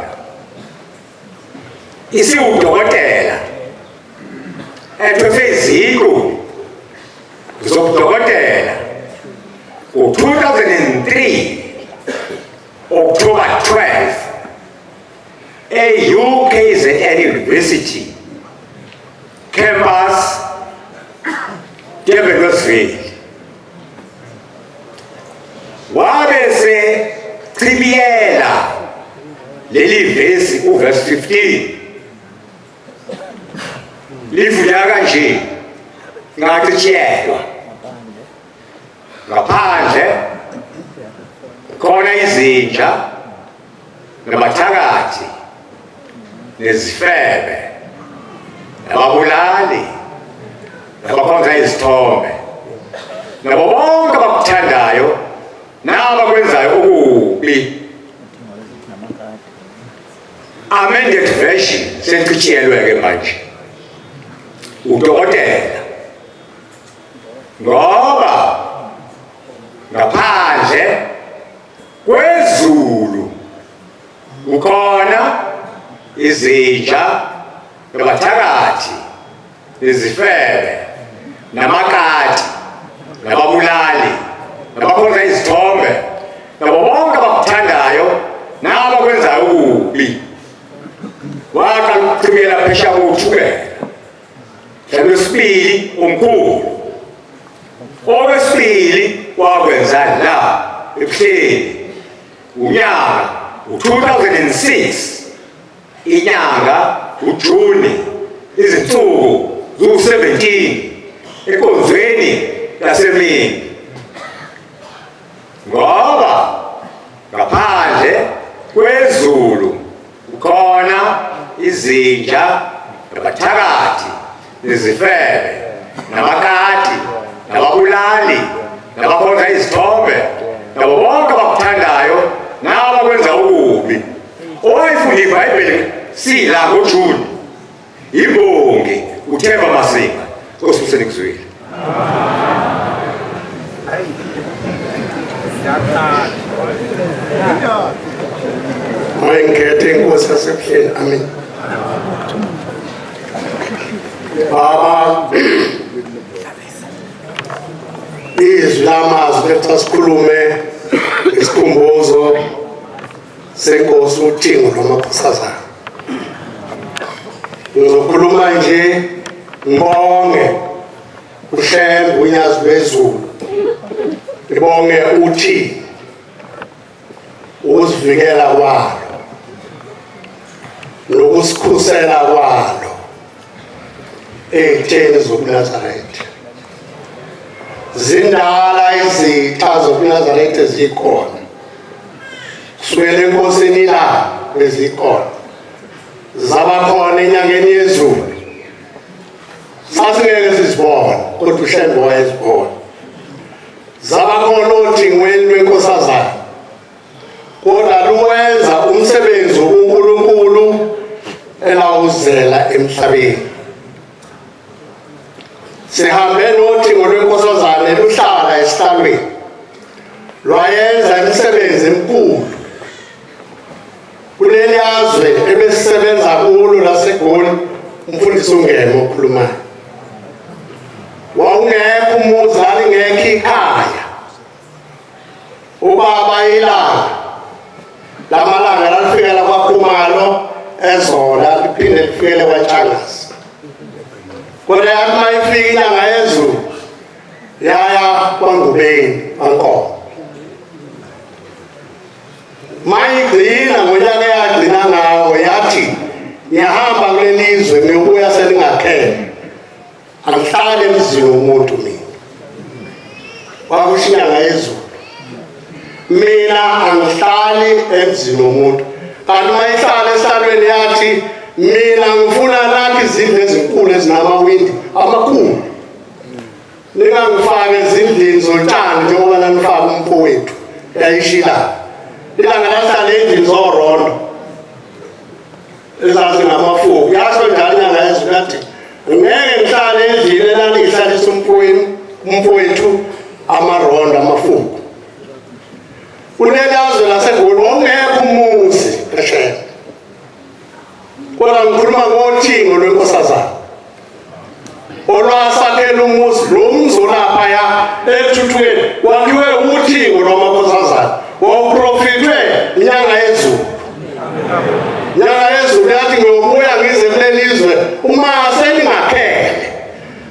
isiwudokotela ethofe iziko zobudokotela ngo-2003 October 12 UKZN University campus Durbanville uchibiyela leli vesi uverse 15 livuya kanje ngathi tshiyelwa ngaphandle khona izinja nabathakathi nezifebe nababulali nabakhonza izithombe nabo bonke abakuthandayo nabakwenzayo okubi. Amended version sesichiyelwe-ke manje udokotela ngoba ngaphandle kwezulu ukhona izinja nabathakathi nezifebe namakati nababulali nabakhonza izithombe nabo bonke abakuthandayo nabakwenzayo okubi. Waqala phesha kokuthukela lwesibili omkhulu okwesibili wakwenza la ebuhleni unyaka u-2006 inyanga uJuni izinsuku zu-17 enkonzweni yasemini ngoba ngaphandle kwezulu ukhona izinja nabathakathi nezifebe namakati nababulali nabakhonza izithombe nabo bonke abakuthandayo nabakwenza okubi. Owayefunda iBhayibheli sila ngoJuni imbongi uThemba Masinga. Nkosi usenikuzwile. Ngikhethe inkosi yasebuhleni. Amen. Baba izwi lamazwi letha sikhulume isikhumbuzo senkosi uThingo lwamakhosazana. Ngizokhuluma nje ngibonge uHlembe unyazi lwezulu, ngibonge uthi ukusivikela kwalo nokusikhusela kwalo ey'theni zobuNazaretha. Zindala izitha zobuNazaretha ezikhona kusukela enkosini ilanga ezikhona, zabakhona enyangeni yezulu. Sasingeke sizibone kodwa uHlembe wayezibona. Zabakhona othingweni lwenkosazana kodwa luwenza umsebenzi uNkulunkulu elawuzela emhlabeni. Sihambe nothingo lwenkosazane luhlala esihlalweni lwayenza imisebenzi emikhulu kuleli yazwe ebesisebenza kulo laseGoli. Umfundisi uNgema okhulumayo, wawungekho umuzi alingekho ikhaya ubaba ilanga lamalanga lalifikela kwaKhumalo eZola liphinde lifikele kwaTshangasi. Kodwa yathi mayifika inyanga yezulu yaya kwaNgubeni kaNkomo. Mayigcina ngonyaka eyagcina ngawo yathi ngiyahamba kuleli zwe ngiyobuya selingakhele, angihlale emzini womuntu mina. Kwakusho inyanga yezulu, mina angihlali emzini womuntu. Kanti mayihlala esihlalweni yathi mina ngifuna nakho izindlu ezinkulu ezinamawindi amakhulu. Ningangifake ezindlini zotshani njengoba nanifaka umfowethu yayishila. Ilanga lahlala endlini zorondo ezazinamafuku. Yasho njalo inyanga yezulu yathi ngeke ngihlale endlini elangihlalisa umfowethu amarondo amafuku. Kuleli yazwe laseGoli wawungekho umuzi phesheya. Kodwa ngikhuluma ngothingo lwenkosazana olwasakhela umuzi lo mzi olaphaya eThuthweni wakhiwe uthingo lwamakhosazana. Wawuprofithwe inyanga yezulu. Inyanga yezulu yathi ngiyobuya ngize kuleli zwe uma selingakhele.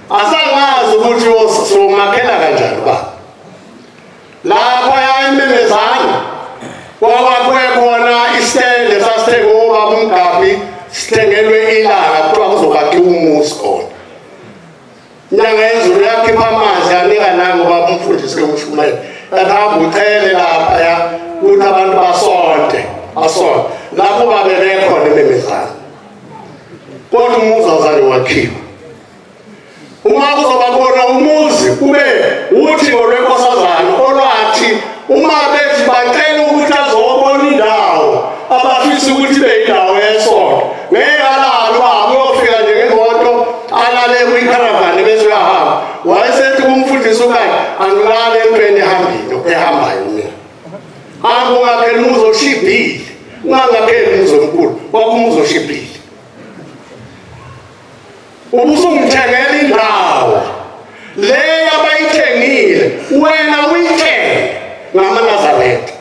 Asangazi ukuthi somakhela kanjani ba. Lapha yayimemezana Wakwekhona isitende sasithenge ubaba uMgabhi sithengelwe ilanga kuthiwa kuzobakhiwa umuzi khona. Inyanga yezulu yakhipha amanzi yanika nangu ubaba umfundisi uMshumayeli. Yahamba ucele laphaya ukuthi abantu basonte. Lapho babebekhona ememezana. Kodwa umuzi awuzange wakhiwa. Uma kuzoba khona umuzi kube uThixo lwenkosazana olwathi uma bethi bacela ukuthi azobona indawo abafisa ukuthi ibe indawo yesonto ngeke alalo uyofika nje ngemoto alale kwi-caravan bese uyahamba. Wayesethi kumfundisi ukayi angilale entweni ehambayo mina. Hamba ungapheli umuzi oshibhile, ungangapheli umuzi omkhulu, wakho umuzi oshibhile. Ubusungithengela indawo leyo abayithengile wena uyithenge ngamaNazaretha.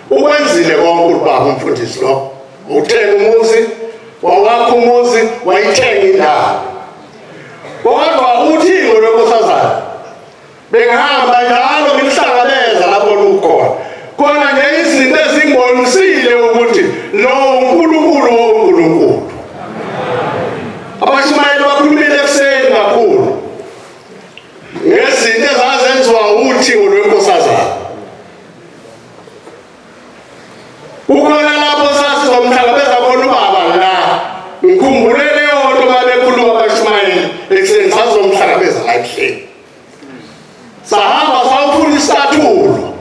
Ukwenzile konke ubaba umfundisi lo. Uthenga umuzi, wawakha umuzi, wayithenga indawo. Kodwa uThixo lwenkosazana bengihamba njalo ngimhlangabeza lapho lukhona. Khona nje izinto ezingbonisile ukuthi lo uNkulunkulu woNkulunkulu. Abashumayeli bakhulumile ekuseni kakhulu ngezinto ezazenziwa uThixo lwenkosazana. Ukhona lapho sasizomhlangabeza khona ubaba la. Ngikhumbule leyo nto babekhuluma abashumayeli ekuseni sasizomhlangabeza la ebuhleni. Sahamba sawufuna isicathulo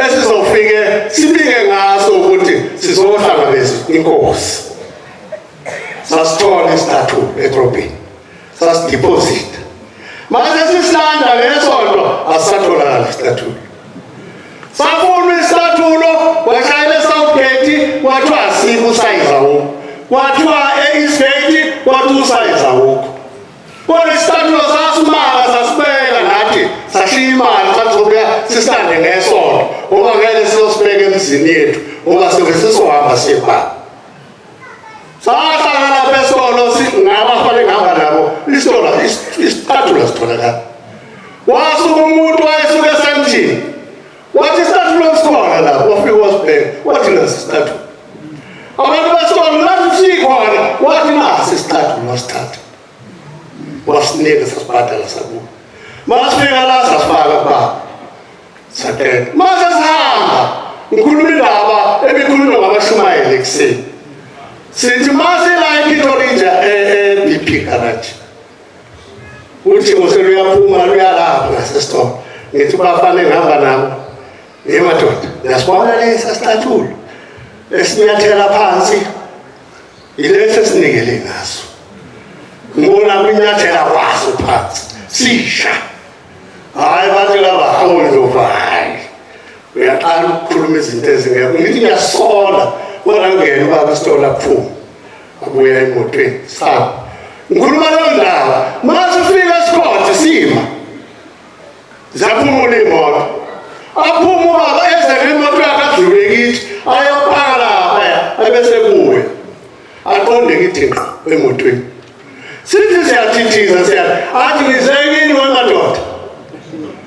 esizofike sibike ngaso ukuthi sizohlangabeza inkosi. Sasithola isicathulo edrobheni, sasideposita. Manje sisilanda ngesonto asisatholakala isicathulo. Safuna isicathulo washayela eSouthgate kwathiwa asikho usayiza wokho. Kwathiwa eEastgate kwathiwa usayiza wokho. Kodwa isicathulo sasimanga sasibeka nathi sashiya imali sazobuya sisilande ngesonto ngoba ngeke sizosibeka emzini yethu ngoba sobe sisohamba siyebaba. Sahlala lapha esikolo singabafana ngihamba nabo isicathulo sitholakala. Wasuka umuntu wayesuka eSandton wathi isicathulo sikhona lapho wafika wasibheka wathi nasi isicathulo. Abantu besikolo lathi sikhona wathi nasi isicathulo wasithatha. Wasinika sasibhadala sakubo. Masifika la sasifaka kubaba. Sathela. Mase sihamba ngikhuluma indaba ebikhulunywa ngabashumayeli ekuseni. Sithi mase la ePretoria BP garage. Uthixo seluyaphuma luyalapha ngasesitolo. Ngithi bafane ngihamba nabo. Madoda, yasibona lesa sicathulo esinyathela phansi ilesi esinikele ngaso. Ngibona kunyathela kwaso phansi sisha. Hayi bathi laba awuzofai. Uyaqala ukukhuluma izinto ezingekho. Ngithi ngiyasola kodwa ngene ubaba isitola kuphuma. Abuya emotweni sahamba. Ngikhuluma leyo ndaba. Mase ufika esikhothi sima. Zaphumula imoto. Aphuma ubaba eze ngemoto yakadlule kithi ayopaka lapha abese kuwe. Aqonde kithi ngqo emotweni. Sithi siyathithiza athi ngizekini wemadoda.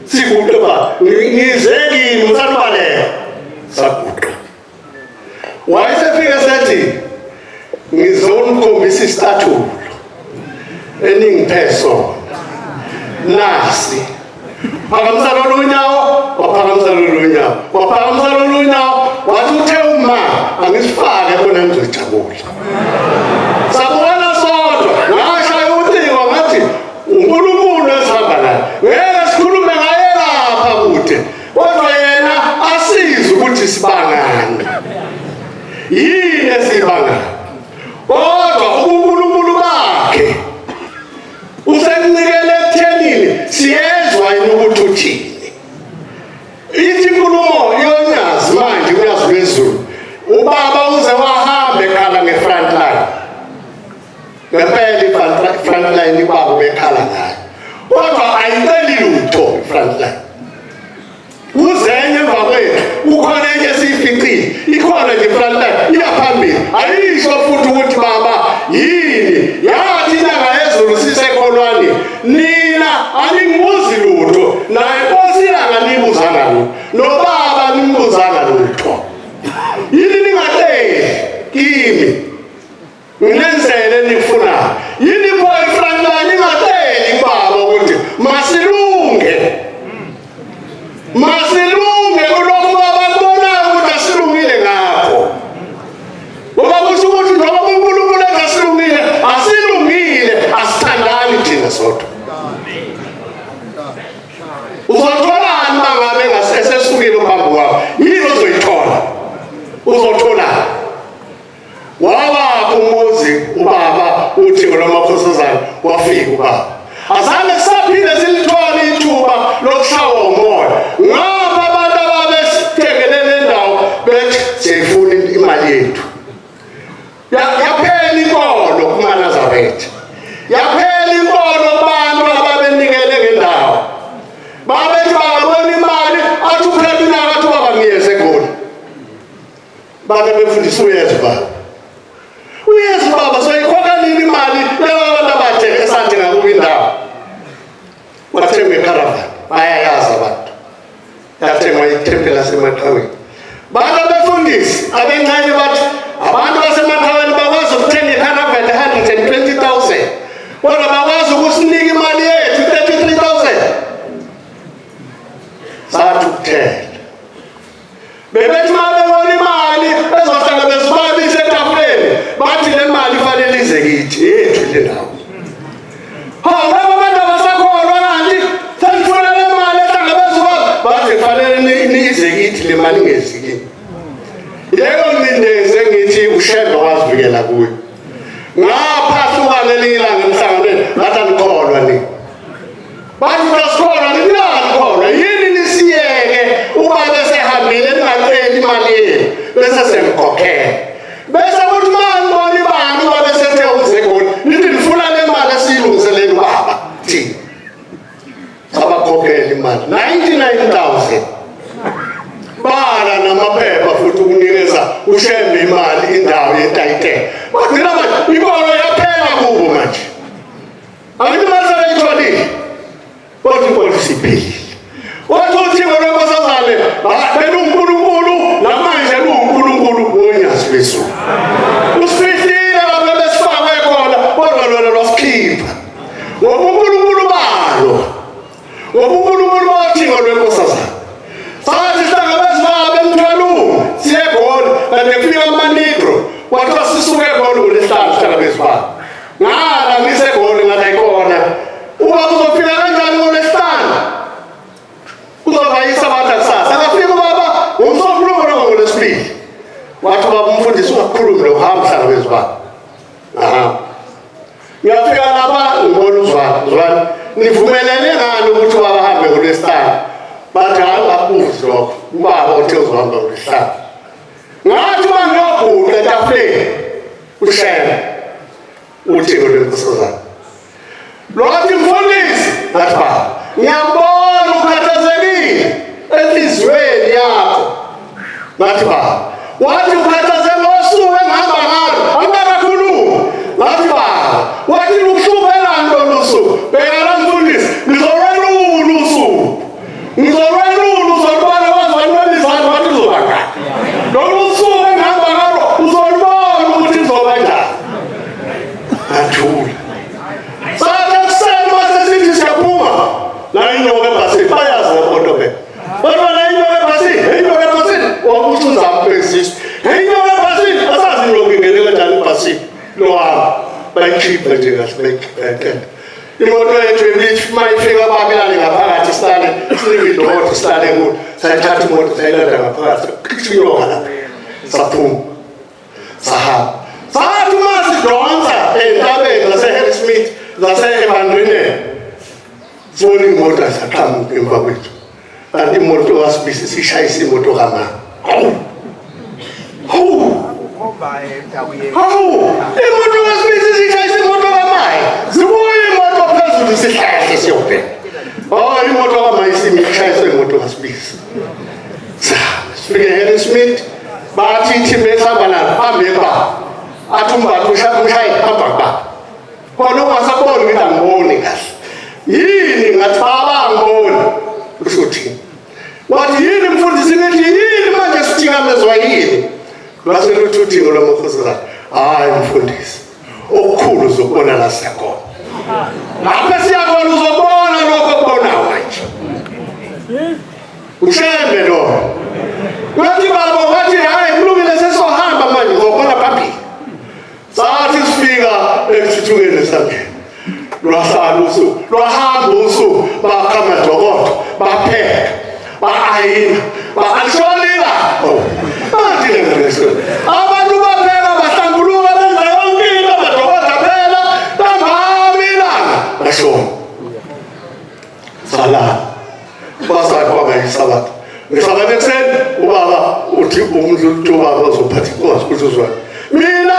Sikude ba ngizekini usabaleka. Sakuqa. Wayesefika sethi ngizomkhombisa isicathulo eningiphe sona. Nasi phakamisa lolu nyawo, waphakamisa lolu nyawo, waphakamisa lolu nyawo, wathi uthe uma angisifake khona ngizojabula. Sabona sodwa, ngashaya uThixo ngathi uNkulunkulu esihamba naye. Ngeke sikhulume ngaye lapha kude. Kodwa yena asize ukuthi sibangane. Yini esibangane? Kodwa uNkulunkulu bakhe usencikele ekuthenini siyezwa yini ukuthi uthini. Ithi inkulumo yonyazi manje unyazi lwezulu. Ubaba uze wahamba ekhala nge-front line. Ngempela i-front line ubaba bekhala ngayo. Kodwa ayiceli lutho i-front line. Uzenye emva kwethu ukhona enye esiyificile. Ikhona nje i-front line iyaphambili. Ayisho futhi ukuthi baba yini yathi inyanga yezulu sisekholwane. Nina aningibuzi lutho naye Nkosi yangibuzanga lutho nobaba nimbuzanga lutho. bake befundisa uyesu baba uyesu baba soyikhokha nini imali yabantu abathenga esathenga kubo indawo bathenga icaravan bayayazi abantu yathengwa ithempeli lasemaqhaweni bake befundisi abencane bathi abantu basemaqhaweni bakwazi ukuthenga icaravan 120,000 kodwa bakwazi ukusinika imali yethu 33,000 sathi ukuthela bebethi mabebona imali ezohlangabeza imali isetafuleni bathi le mali ifanele ize kithi yethu le ndawo laba abantu abasakholwa kanti senifuna le mali ehlangabeza bathi kufanele nize kithi le mali ingezikini yebo ngindeze ngithi ushembe wazivikela kuyo ngapha hlukane lilanga emhlanganweni ngathi anikholwa ni bathi uyasikholwa nikholwa yini nisiyeke ubaba esehambile ningaceli imali yenu bese semkhokhela bese kuthi mangibona ibanga ubaba esethe uzegoli nithi nifuna le mali esiyilungiseleni ubaba thina sabakhokhela imali 99,000 bala namaphepha futhi ukunikeza ushembe imali indawo yetayitela bagcina manje ibolo yaphela kubo manje angithi imali sebeyitholile kodwa ibolo isiphelile wathi uthixo lwenkosazane belunkulunkulu namanje lunkulunkulu wonyazi lwesuku usifihlile lapho besifakwe khona kodwa lona lwasikhipha ngobunkulunkulu balo ngobunkulunkulu bathixo lwenkosazane sathi sihlangabeza babe emthwalu siye egoli kanti kufika amanigro kwathiwa sisuke egoli ngolesihlanu sihlangabeza babe ngala ngisegoli ngathi ayikhona ubaba uzofika kanjani ngolesihlanu uzovayisa bathi akusasa akafika ubaba ngomsombuluko noma ngolesibili wathi ubaba umfundisi ungakhulumi lo hamba hlangabeza babe ngiyafika lapha ngibona uzwana nivumelene ngani ukuthi ubaba ahambe ngolesihlanu bathi angabuzi lokho ubaba othe uzohamba ngolesihlanu ngathi uma ngiyobhuqa etafuleni ushembe uthixo lwenkosazane lwathi mfundisi ngathi baba ngiyambona ukhathazekile enhliziyweni yakho ngathi baba wathi ukhathazeke ngosuku engihamba ngalo angakakhulumi ngathi baba wathi lukuhluphekani lolu suku bhekana mfundisi ngizolwelula usuku ngizolwelula uzolubona wazwanwela izandla wathi uzobangani lolu suku engihamba ngalo uzolubona ukuthi lizoba njani athula sathi ekuseni masesithi siyaphuma la inyoka ebhasini bayazi ngemoto phela kodwa la inyoka ebhasini wakuthi uzampesisi inyoka ebhasini asazi inyoka ingene kanjani ebhasini lohamba bayikhipha nje kahle bayikhipha imoto yethu ibithi mayifika babelane ngaphakathi sihlale singidoda sihlale kuyo sayithatha imoto sayilanda ngaphakathi inyoka lapha saphuma sahamba sathi masidonsa entabeni zase-Harrismith zase-Evandrine sibona imoto asaqhamuka emva kwethu kanti imoto wasibisi sishayisa imoto kamama imoto wasibisi sishayisa imoto kamama zibuye imoto phezulu sihlahle siyobheka imoto kamama ishayiswe imoto kasibisi sifike e-Harrismith bathi ithimba esihamba nalo hambe ebaba athi umbatha umshayi hamba kubaba khona ungasaboni ngithi angiboni kahle yini ngathi baba angiboni usho uthini wathi yini mfundisi ngithi yini manje sithikamezwa yini lwaseluthi uthixo lwamakhosazane hayi mfundisi okukhulu uzokubona la siyakhona lapha siyakhona uzobona lokho okubonayo manje ushembe lo wathi baba wathi hayi kulungile sesohamba manje ngobona phambili sathi sifika ekuthuthukeni sakhe lwahlala usuku lwahamba usuku bakha amadokodo bapheka ba-ayina ba-alishonila abantu baphela bahlambuluka benza yonke into amadokodo aphela bambamba ilanga bashona salala basathi bangayisabatha ngihlangane ekuseni ubaba uthi umntu ubaba uzophatha inkosi ukuthi uzwane mina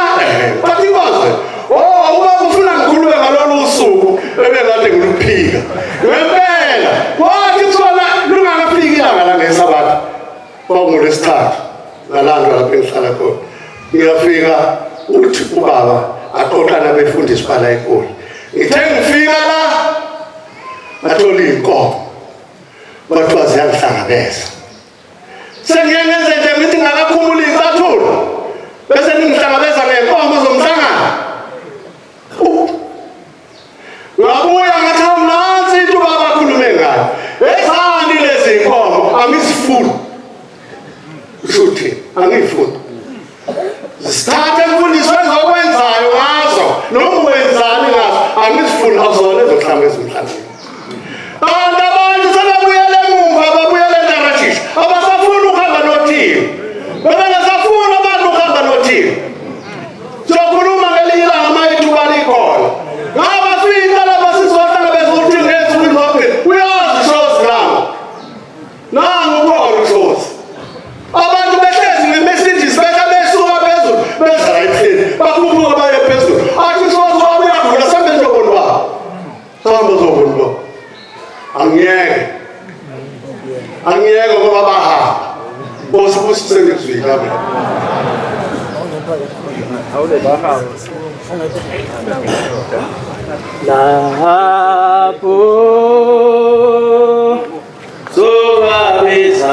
phatha inkosi ubaba ufuna ngikhulume ngalolu usuku ebekade ngiluphika ngempela wathi thona lungakafiki ilanga langesabatha kwangolesithathu ngalandwa lapho engihlala khona. Ngiyafika uthi ubaba aqoqa nabefundisi bala enkulu. Ngithe ngifika la bathola inkomo. Bathiwa ziyangihlangabeza. Sengiyenze nje ngithi ngakakhumula icathulo. Bese ningihlangabeza ngenkomo zomhlangano. Ngabuya ngathi nansi into baba khulume ngayo. Ethandi lezi inkomo angisifuni. Ushuthi angifuni. Sithathe mfundisi wezokwenzayo ngazo noma wenzani ngazo angisifuni azona ezohlangabeza umhlangano. Abantu sebabuyele emuva babuyele eNarashisha abasafuna ukuhamba noThixo. Babesafuna abantu ukuhamba noThixo. Sokhuluma ngelinye ilanga mayithuba likhona. Ngabafika lapha sizohlangabeza uThixo ngezinto zonke. Uyazi ishozi nami. Nangu ukhona ishozi. Abantu behlezi ngemessage sibeka besuka phezulu beza ephezulu. Bakhuphuka baye phezulu. Athi ishozi wabuya khona sembe njengoba. Samba zobonwa. Angiyeke ngoba bahamba bosibusisele kuzwini lapha lapho sobabeza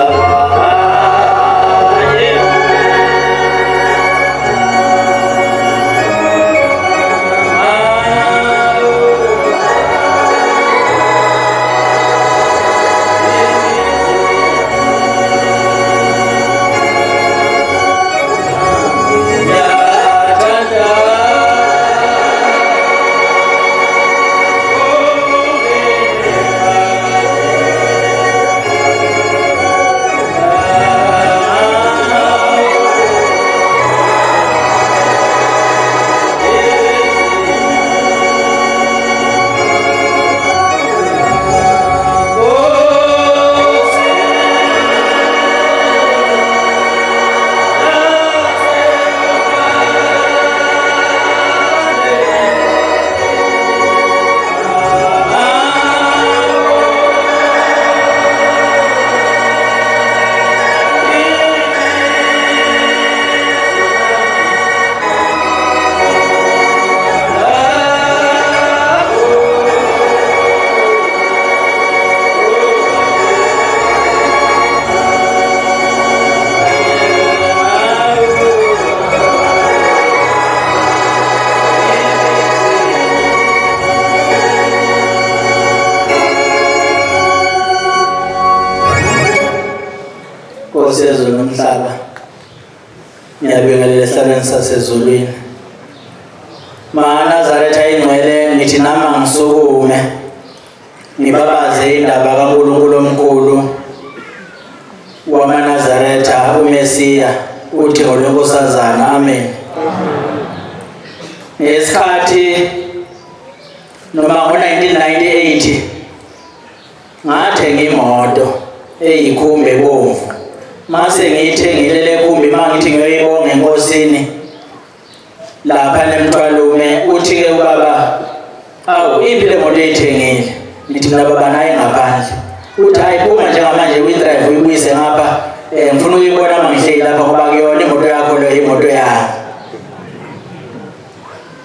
sezwe nomhlaba. Ngiyabingelela esihlalweni sasezulwini. MaNazaretha ingcwele ngithi nami ngisukume ngibabaze indaba kaNkulunkulu omkhulu wamaNazaretha uMesiya uthi ngolwenkosazana. Amen. Ngesikhathi noma ngo-1998 ngathenga imoto eyikhumbi ebomvu. Mase ngiyithengile le khumbi mangithi ngiyoyibonga enkosini lapha nemthwalume uthi ke ubaba awu iphi le moto eyithengile. Ngithi mina baba naye ngaphandle. Uthi hayi phuma njengamanje uyidrive uyibuyise ngapha ngifuna ukuyibona mangihleli lapha ngoba kuyona imoto yakho le imoto yami.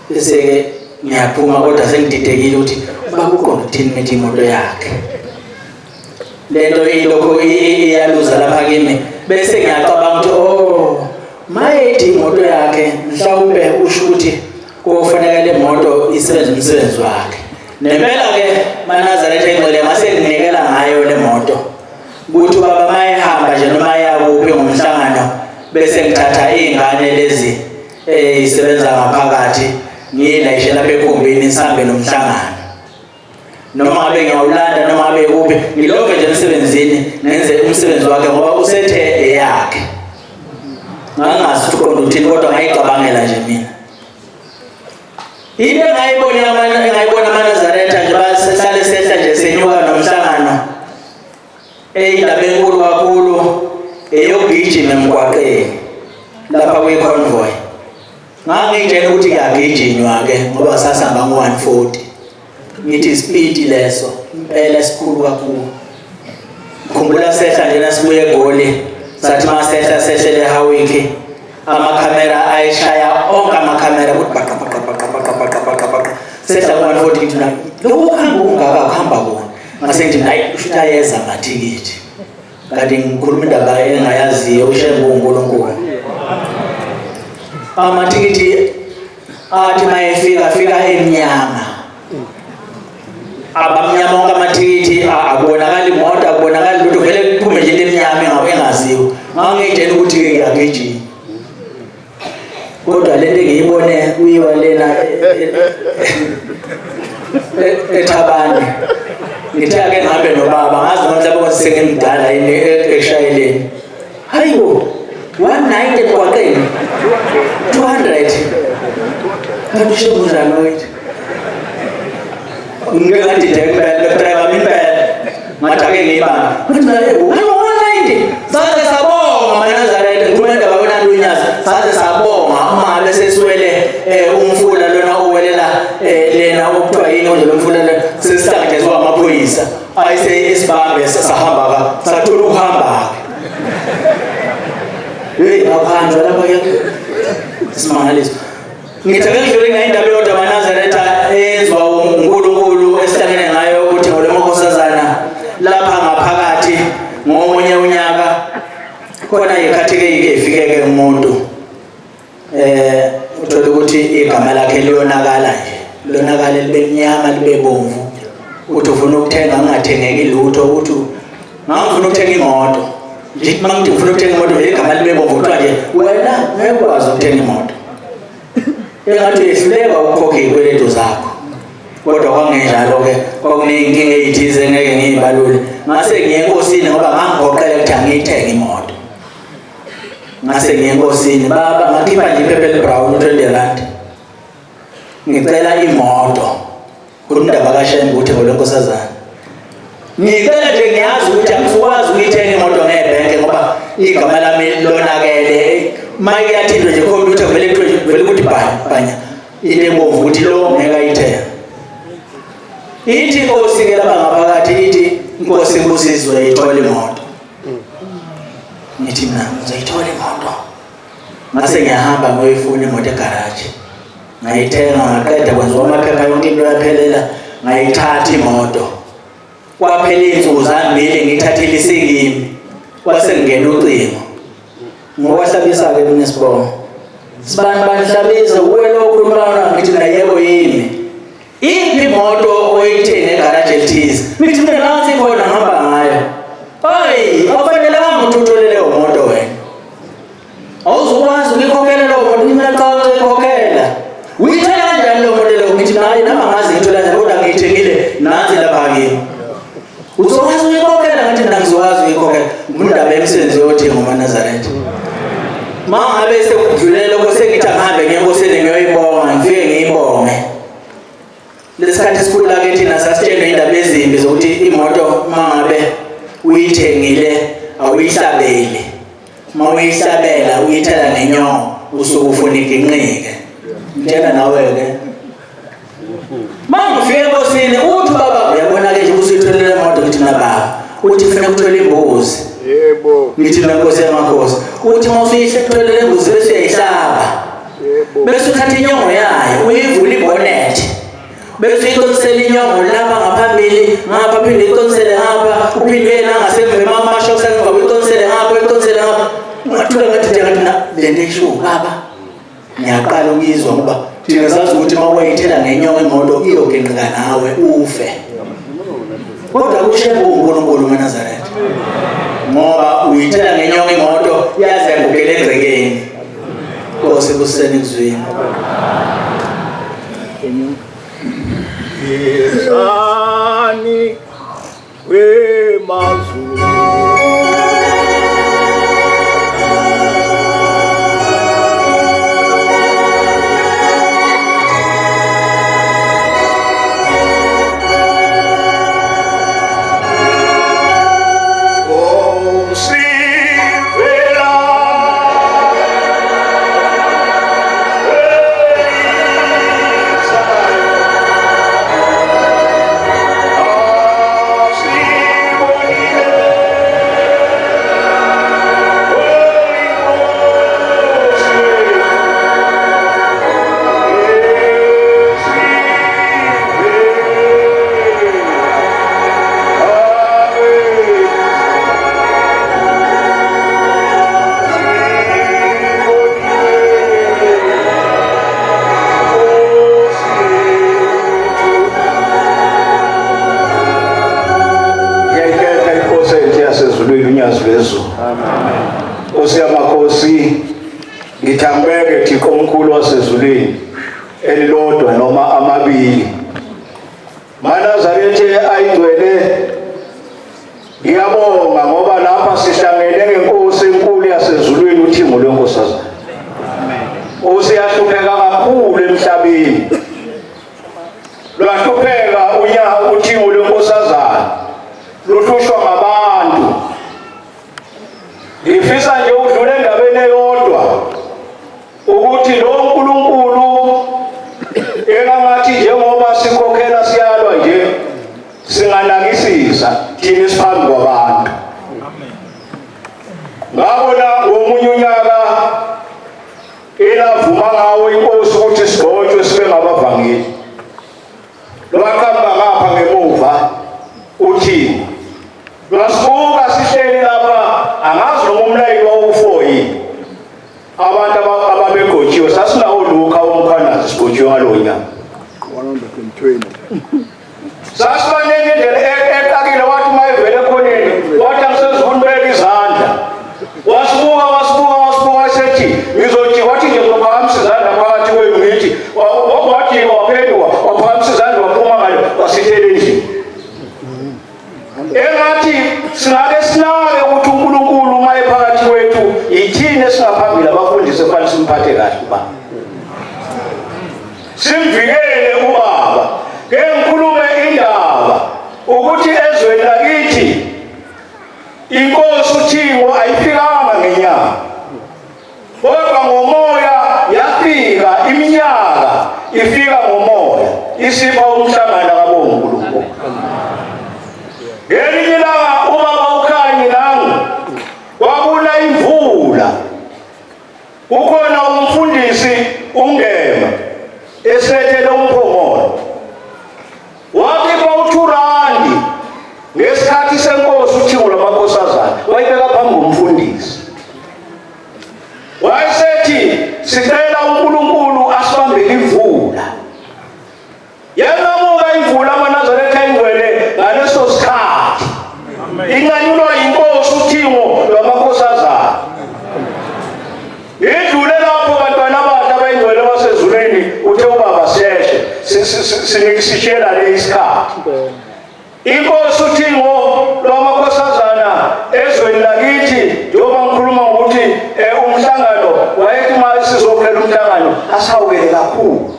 Bese ke ngiyaphuma kodwa sengididekile ukuthi baba uqonda uthini mithi imoto yakhe. Lento ilokho iyaluza lapha kimi bese ngiyacabanga ukuthi oh mayithi imoto yakhe mhlawumbe usho ukuthi kufanele le moto isebenze umsebenzi wakhe. Nempela ke MaNazaretha ingcwele ngase nginikela ngayo le moto ukuthi baba mayihamba nje noma yakuphi ngomhlangano bese ngithatha izingane lezi isebenza ngaphakathi ngiyilayishe lapha ekhumbini sihambe nomhlangano. Noma ngabe ngiyawulanda noma ngabe kuphi ngilove nje emsebenzini nenze umsebenzi wakhe ngoba usethe eyakhe. Ngangazi uqonda uthini kodwa ngayicabangela nje mina. Into ngayibona MaNazaretha nje basehlale sehla nje senyuka nomhlangano indaba enkulu kakhulu eyogijima emgwaqeni lapha kwi-convoy. Ngangitshela ukuthi kuyagijinywa ke ngoba sasihamba ngo-140. Ngithi speed leso impela esikhulu kakhulu. Khumbula sehla nje nasibuye eGoli sathi masehla sehlele hawiki amakhamera ayishaya onke amakhamera ukuthi baqa sehla ku-140 ngithi mina lokhu kuhamba ungaka kuhamba kona ngase ngithi hayi ushuthi ayeza amathikithi kanti ngikhuluma indaba engayaziyo ushembe uNkulunkulu amathikithi athi mayefika emnyama abamnyama onke amathikithi akubonakala imoto akubonakala lutho vele kuphume nje into emnyama engaziwa ngangitshela ukuthi-ke ngiyagijima kodwa lento engiyibone kuyiwa lena eThabane ngithe-ke ngihambe nobaba ngazi noma mhlawumbe sengimdala yini eshayeleni hayibo 190 emgwaqeni 200 kanti usho kunjani wethu ngathi driver impela ngathi ake ngiyibamba ngathi hayibo 190 saze sabonga maNazaretha ngikhuluma indaba yona uNyazi saze sabonga uma seswele umfula lona owelela lena okuthiwa yini nje lomfula sesihlangathezwa amaphoyisa ayise isibambe sahamba sathola ukuhamba akhanjwa lapha ke simangaliso ngithake ngidlule ngayindaba yodwa maNazaretha ezwa uNkulunkulu esihlangene ngayo ukuthi ngolemokhosazana lapha ngaphakathi ngomunye unyaka khona ikhathi-ke ifike-ke umuntu uthola ukuthi igama lakhe liyonakala nje lonakala libe mnyama libe bomvu uthi ufuna ukuthenga ungathengeki lutho uthi ngangifuna ukuthenga imoto ngithi mangithi ngifuna ukuthenga imoto vele igama libe bomvu kuthiwa nje wena ngekwazi ukuthenga imoto engathi uyehluleka ukukhokha iy'kweletu zakho kodwa kwangenjalo-ke kwakuney'nkinga ey'thize ngeke ngiy'balule ngase ngiye enkosini ngoba ngangigoqele ukuthi angiyithenge imoto ngase ngiye enkosini baba ngakhipha nje iphepha elibrown 20 rand ngicela imoto kulundaba kaShembe ukuthi ngolenkosazana ngicela nje ngiyazi ukuthi angizokwazi ukuyithenga imoto ngebhenke ngoba igama lami lonakele mayike yathindwe nje computer vele ukuthi bhanya into ebomvu ukuthi lo ngeke ayithenga ithi inkosi-ke lapha ngaphakathi ithi inkosi kubusizwe ithole imoto ngithi mina ngizoyithola imoto ngase ngiyahamba ngoyifuna imoto egaraji ngayithenga ngaqeda kwenziwa amaphepha yonke into yaphelela ngayithatha imoto kwaphela iy'nsuku zambili ngiyithathile isikimi kwase ngingena ucingo ngokwahlabisa-ke mina Sibongo sibani banihlabisa kuwe lo khulumana ngithi mina yebo yimi iphi imoto oyithenge egaraji elithize ngithi mina nansi ikhona ngihamba ngayo hayi akufanelanga ukuthi uthole leyo moto wena awuzukwazi ukuyikhokhela leyo moto mina cha ngizokhokhela uyithela kanjani leyo moto leyo ngithi nayi nama ngazi ngithola kanjani kodwa ngiyithengile nansi lapha kimi uzokwazi ukuyikhokhela ngathi mina ngizokwazi ukuyikhokhela ngundaba emsebenzi yothenga umaNazaretha mangabe sekudlulele lokho sengithi angihambe ngenkosini ngiyoyibonga ngifike ngiyibonge lesikhathi esikhulu la thina sasitshelwe indaba ezimbi zokuthi imoto mangabe uyithengile awuyihlabeli mawuyihlabela uyithela ngenyongo usuke ufuna iginqike ngitshela nawe-ke mangifike enkosini uthi baba uyabona-ke nje usuyitholele imoto ngithi mina baba uthi ufuna ukuthola imbuzi yebo ngithi mina nkosi yamakhosi uthi uma usuyitholele imbuzi bese uyayihlaba bese uthatha inyongo yayo uyivula ibhonethi bese uyiqonisela inyongo lapha ngaphambili ngapha phinde uyiqonisele ngapha uphinde nangasemva amasho senga uyiqonisele ngapha uyiqonisele ngapha ungathula ngathi njengathi lento isho baba ngiyaqala ukuyizwa ngoba thina sazi ukuthi uma wayithela ngenyongo imoto iyogenqika nawe ufe kodwa kuShembe uNkulunkulu umaNazaretha ngoba uyithela ngenyongo imoto yaze yagugela egcekeni Nkosi kuseni kuzwini Yesani wemazulu Oh, ugunyazo lwezulu. Nkosi yamakhosi, ngithambeke Thixo omkhulu wasezulwini elilodwa noma amabili. MaNazaretha ayigcwele, ngiyabonga ngoba lapha sihlangene ngenkosi enkulu yasezulwini uThixo lwenkosazana. Usiyahlupheka kakhulu emhlabeni. Lwahlupheka uThixo lwenkosazana. Luhlushwa ngabantu. Ngifisa nje udlule endabeni eyodwa ukuthi lo uNkulunkulu engathi njengoba sikhokhela siyalwa nje singanakisisa thina siphambi kwabantu. Ngabona ngomunye unyaka elavuma ngawo inkosi ukuthi sigotshwe sibe ngabavangeli. Lwaqamba ngapha ngemuva uThixo. Lwasibuka sihleli lapha angazi noma umlayini wawufoyini. Abantu ababegotshiwe sasinawo uLuka womkhanazi sigotshiwe ngalo nyaka 120. Sasibanenge indlela eqakile wathi mayivele khoneni wathi angisezukubeka izandla. Wasibuka sethi ngizothi wathi nje ngophakamisa izandla phakathi kwenu ngithi wathi waphendula waphakamisa izandla waphuma ngayo wasithele endlini. Engathi singake sinake ukuthi uNkulunkulu uma ephakathi kwethu yithini esingaphambili abafundisi efanele simphathe kahle uba. Simvikele ubaba. Ke ngikhulume indaba ukuthi ezweni lakithi inkosi uThixo ayifikanga ngenyanga. Kodwa ngomoya yafika iminyaka ifika ngomoya isipha umhlangano kaBonkulunkulu. Ngelinye ilanga ubaba uKhanyi nangu kwakuna imvula. Ukhona umfundisi uNgema esilethele umphongolo. Wakhipha uThurandi ngesikhathi senkosi uThixo lamakhosazana wayibeka phambi komfundisi. Wayesethi sicela uNkulunkulu asibambele imvula. Yangamuka imvula amaNazaretha ingcwele ngaleso sikhathi. Inganyulwa inkosi uThixo lwamakhosazana. Idlule lapho bantwana abahle abayingcwele basezulwini uthe ubaba siyeshe sinikisishela le isikhathi. Inkosi uThixo lwamakhosazana ezweni lakithi njengoba ngikhuluma ukuthi umhlangano wayethi uma sizokuvela umhlangano asawukele kakhulu.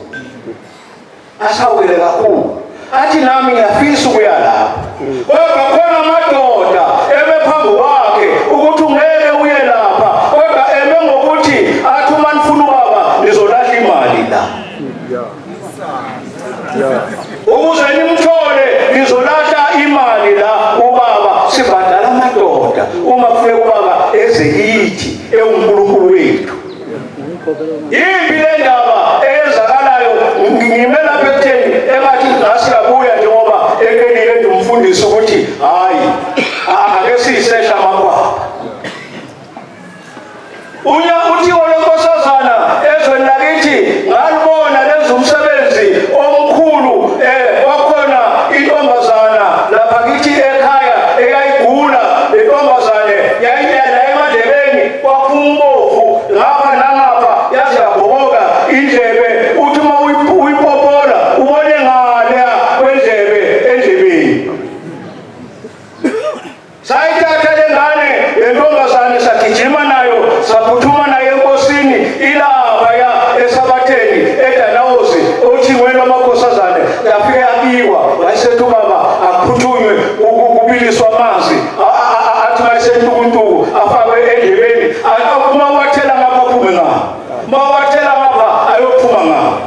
Asawukele kakhulu. Athi nami ngiyafisa ukuya lapho. Kodwa khona amadoda ebephambi kwakhe ukuthi ungeke uye lapha. Kodwa eme ngokuthi athi uma nifuna ubaba nizolahla imali la. Ukuze nimthole nizolahla imali la ubaba sibhadala amadoda uma kufika ubaba ezekithi eUnkulunkulu wethu. Yimbi le ndaba eyenzakalayo ngimela phetheni engathi ngasiyabuya njengoba ekelile umfundisi ukuthi hayi ake siyisehla amakwapa. UThixo lwenkosazana ezweni lakithi ngalibona lenza umsebenzi omkhulu. Wakhona intombazana lapha kithi ekhaya eyayigula. Le ntombazane yayiyala emadlebeni kwaphuma umbovu ngapha nangapha yaze yabhoboka indlebe. Uthi uma uyipopola ubone ngale kwendlebe endlebeni. Sayithatha le ngane le ntombazane sagijima nayo saphuthuma nayo enkosini ilapha ya esabatheni eDanawosi uThixo lwamakhosazana yafika yabiwa. Wayesethi ubaba aphuthunywe kubiliswa amanzi athi mayisentukuntuku afakwe endlebeni. Uma wathela ngapha aphume ngapha. Uma wathela ngapha ayophuma ngapha.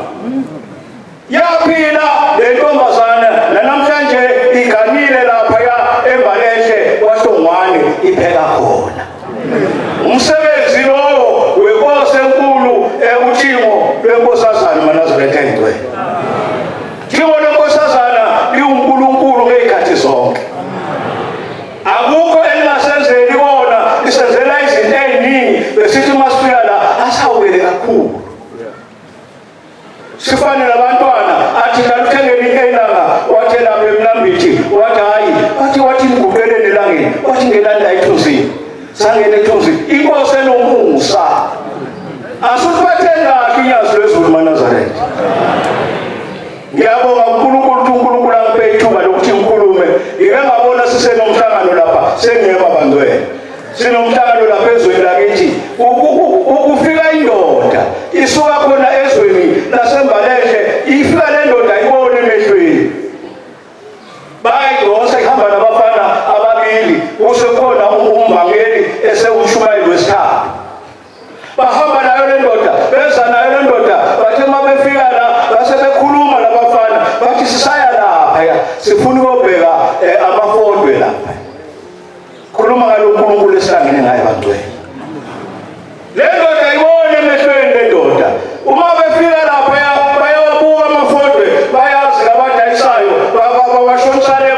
Yaphila le ntombazana namhlanje iganile lapha ya eMbalehle kwaShongwane ipheka khona. Umsebenzi lowo wenkosi enkulu uThixo lwenkosazana maNazaretha ingcwele. Thixo lwenkosazana liwuNkulunkulu ngezikhathi zonke. Akukho elingasenzeli wona lisenzela izinto eziningi besithi masifika la asawukele kakhulu. Sifane nabantwana athi kaluthengeni elanga wathi lapha eMlambithi wathi hayi wathi ngiguqeleni elangeni wathi ngelanda ithunzini. sangene ethunzini inkosi enomusa asuthi bathenga kinyazi lwezulu maNazaretha. Ngiyabonga uNkulunkulu angiphe ithuba lokuthi ngikhulume. Ngike ngabona sisenomhlangano lapha sengiyema bangcwele. Sinomhlangano lapha ezweni lakithi. Ukufika indoda isuka khona ezweni laseMbalehle ifika le ndoda ibone emehlweni. Bayidonsa ihamba nabafana ababili kusekhona umbangeli esewushumayeli wesithathu. Bahamba nayo le ndoda beza nayo le ndoda bathe uma befika la basebekhuluma nabafana bathi sisaya lapha sifuna ukubheka amafondwe lapha. Khuluma ngalo uNkulunkulu esihlangene ngaye bangcwele. Le ndoda ibone emehlweni le ndoda uma befika lapha bayawabuka amafondwe bayazi labadayisayo bawashonsale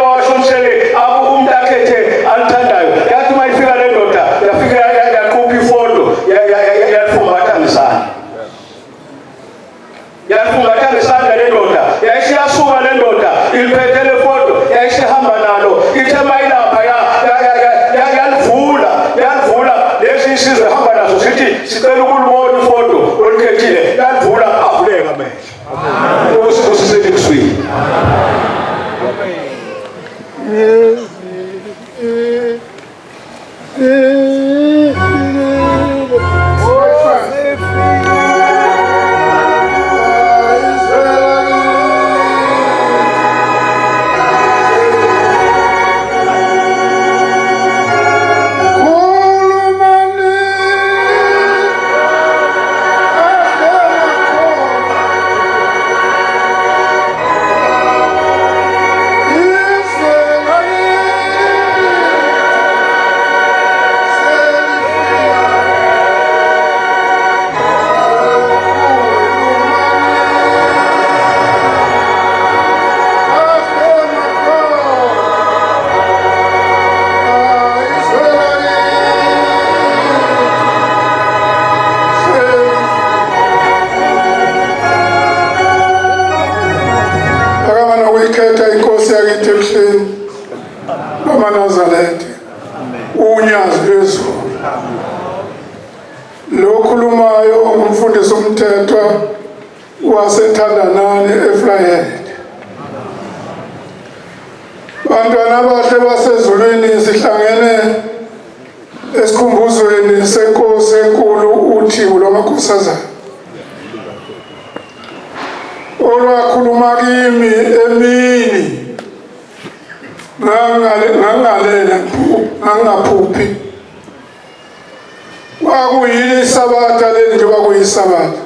umuntu akhethe alithandayo. Yathi uma ifika le ndoda yafika yaqupha ifondo yafungatha ngesandla le ndoda yayishiyasuka le ndoda iliphethe le foto yayishihamba nalo ithe mayilapha yalivula lesi isizwe hamba naso sithi sicela ukulibona ifoto olikhethile yalivula avuleka amehlo usisethi kuswini. maNazaretha unyazi lwezulu. Lo khulumayo umfundisi umthetho waseThandanani eFlyhead. Bantwana abahle basezulwini sihlangene esikhumbuzweni senkosi enkulu uThixo lwamakhosazana. Olwakhuluma kimi emini ngangaphuphi kwakuyini isabatha leli njengoba kuyisabatha.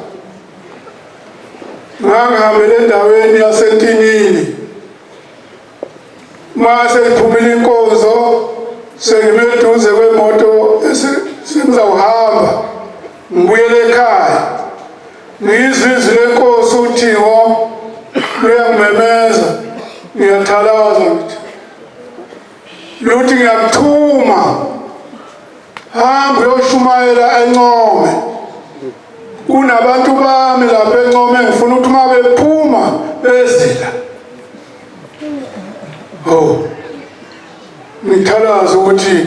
Ngangihambele endaweni yaseNtinini mase iphumile inkonzo sengimeduze kwemoto esengizawuhamba ngibuyele ekhaya ngizwe izwi lenkosi uThixo luyangimemeza ngiyathalaza ngithi luthi ngiyakuthuma hamba uyoshumayela eNcome kunabantu bami lapha eNcome ngifuna ukuthi uma bephuma bezila ngithalaza ukuthi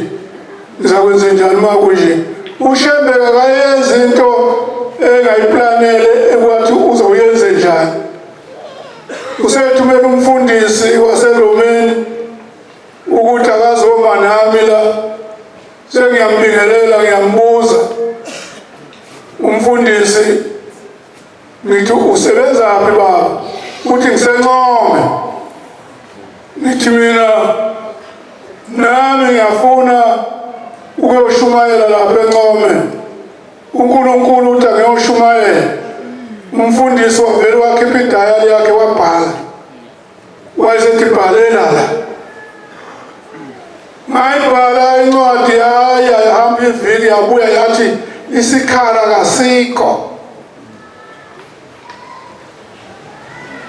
ngizakwenza njani uma kunje. uShembeka kayenza into engayiplanele ekwathi uzoyenza njani. Usethumela umfundisi waseRomeni ukuthi akazoma nami la. Sengiyambingelela ngiyambuza umfundisi ngithi usebenza phi baba? Uthi ngiseNcome. Ngithi mina nami ngiyafuna ukuyoshumayela lapha eNcome. uNkulunkulu uthi ngiyoshumayela. Umfundisi wavele wakhipha idayari yakhe wabhala. Wayesethi bhalela la. Ngayibhala incwadi yahamba iviki yabuya yathi isikhala kasikho.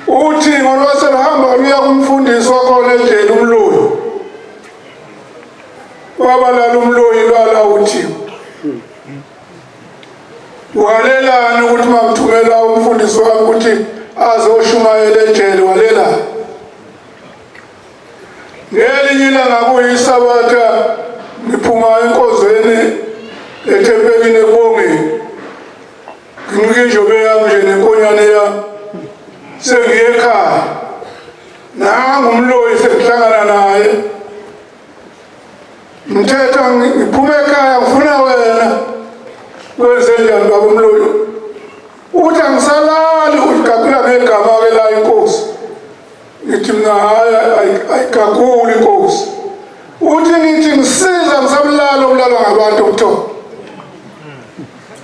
Uthi ngolwaselihamba luya kumfundisi wakho lejele umloyi. Wabalala umloyi lwala uThixo. Walelani ukuthi mangithumela umfundisi wami ukuthi azoshumayela ejele walela. Ngelinye ilanga kuyisabatha ngiphuma enkozweni ngiphume ekhaya ngifuna wena wenze njani baba Mloyi uthi angisalali uligagula ngegama-ke la inkosi ngithi mina ayigaguli inkosi uthi ngithi ngisiza ngisamlala okulalwa ngabantu ubuthongo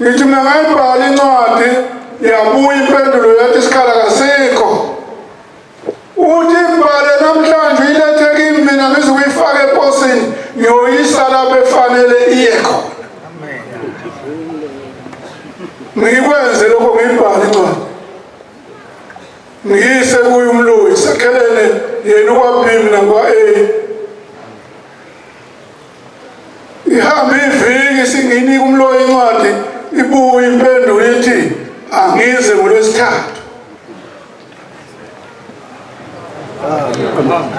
ngithi mina ngayibhala incwadi yabuya impendulo yathi isikhala kasikho uthi ibhale namhlanje uyilethe kimi mina ngizokuyifaka eposini ngiyoyisa lapho efanele iye khona ngikwenze lokho ngiyibhale incwadi ngiyise kuye uMloyi sakhelene yena ukwabhimi nangwa-A ihambe iviki singinika uMloyi incwadi ibuye impendulo ithi angize ngoLwesithathu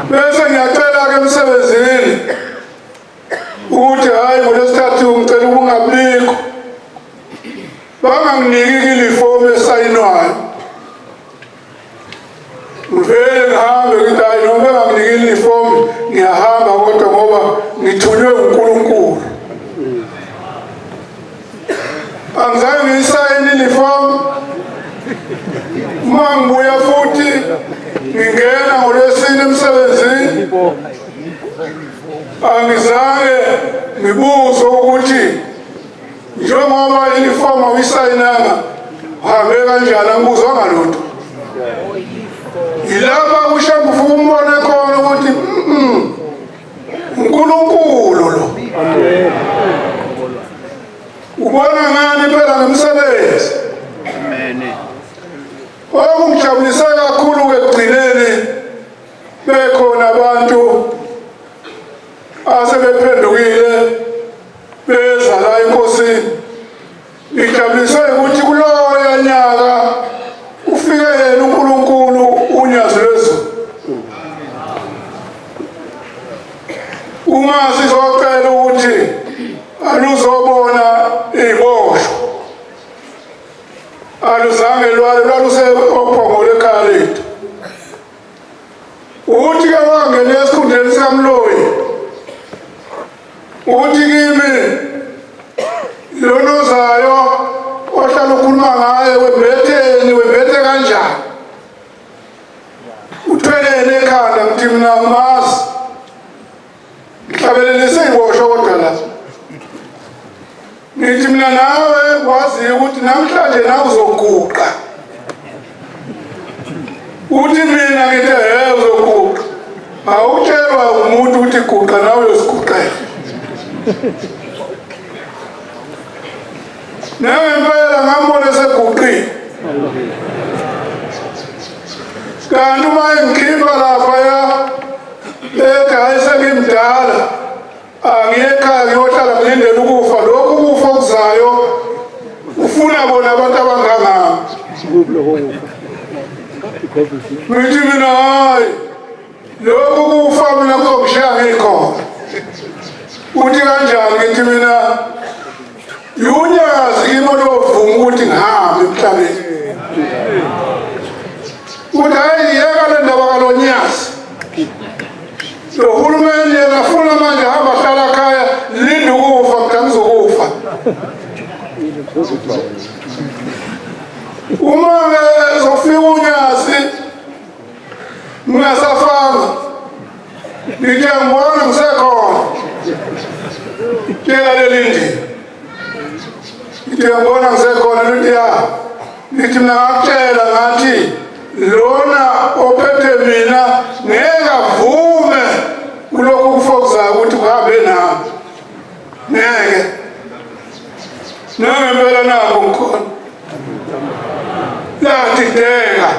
bese ngiyacela-ke emsebenzini ukuthi hhayi ngoLwesithathu ngicela ukungabikho banganginiki ilifomu esayinwayo ngivele ngihambe ngithi hayi noma benganginiki ilifomu ngiyahamba kodwa ngoba ngithunywe uNkulunkulu angizange ngiyisayine ilifomu uma ngibuya futhi ngingena ngoLwesine emsebenzini angizange ngibuze ukuthi njengoba ilifomu awuyisayinanga uhambe kanjani angibuzwanga lutho yilapha kushambe ufuna umbone khona ukuthi uNkulunkulu lo ubona ngani phela ngomsebenzi okungijabulise kakhulu-ke ekugcineni bekhona abantu asebephendukile beza la enkosini ngijabulise ukuthi kuloya nyaka ufike yena uNkulunkulu unyazo lwezulu uma sizocela ukuthi aluzobona iboshwa aluzange lwaluse-ophongole ekhaya lethu uthi-ke wangene esikhundleni sikaMloyi uthi kimi lonozayo ohlala ukhuluma ngaye wembethe kanjani uthwelele ekhanda ngithi mina ngimazi ngihlabelelise iboshwa kodwa la ngithi mina nawe waziyo ukuthi namhlanje nawe uzoguqa uthi mina ngithi uzoguqa awutshelwa umuntu ukuthi guqa nawe uyoziguqela nangempela ngambona seguqile kanti uma engikhipha laphaya ethi hayi sengimdala angiye ekhaya ngiyohlala ngilindele ukufa lokhu ukufa okuzayo ufuna bona abantu abangangami ngithi mina hayi lokhu kufa mina kuzongishaya ngikhona uthi kanjani ngithi mina yunyazi kimi olovuma ukuthi ngihambe emhlabeni uthi hayi yeka le ndaba kalonyazi lo hulumeni yena funa manje hamba hlala ekhaya linde ukufa mntu angizokufa uma zofika unyazi ngingasafanga ngithi angibona ngisekhona tshela leli ndini ngithi angibona ngisekhona lithi ya ngithi mina ngakutshela ngathi lona ophethe mina ngeke avume kulokhu kufokuzayo ukuthi kuhambe nami ngeke nangempela nako ngikhona latideka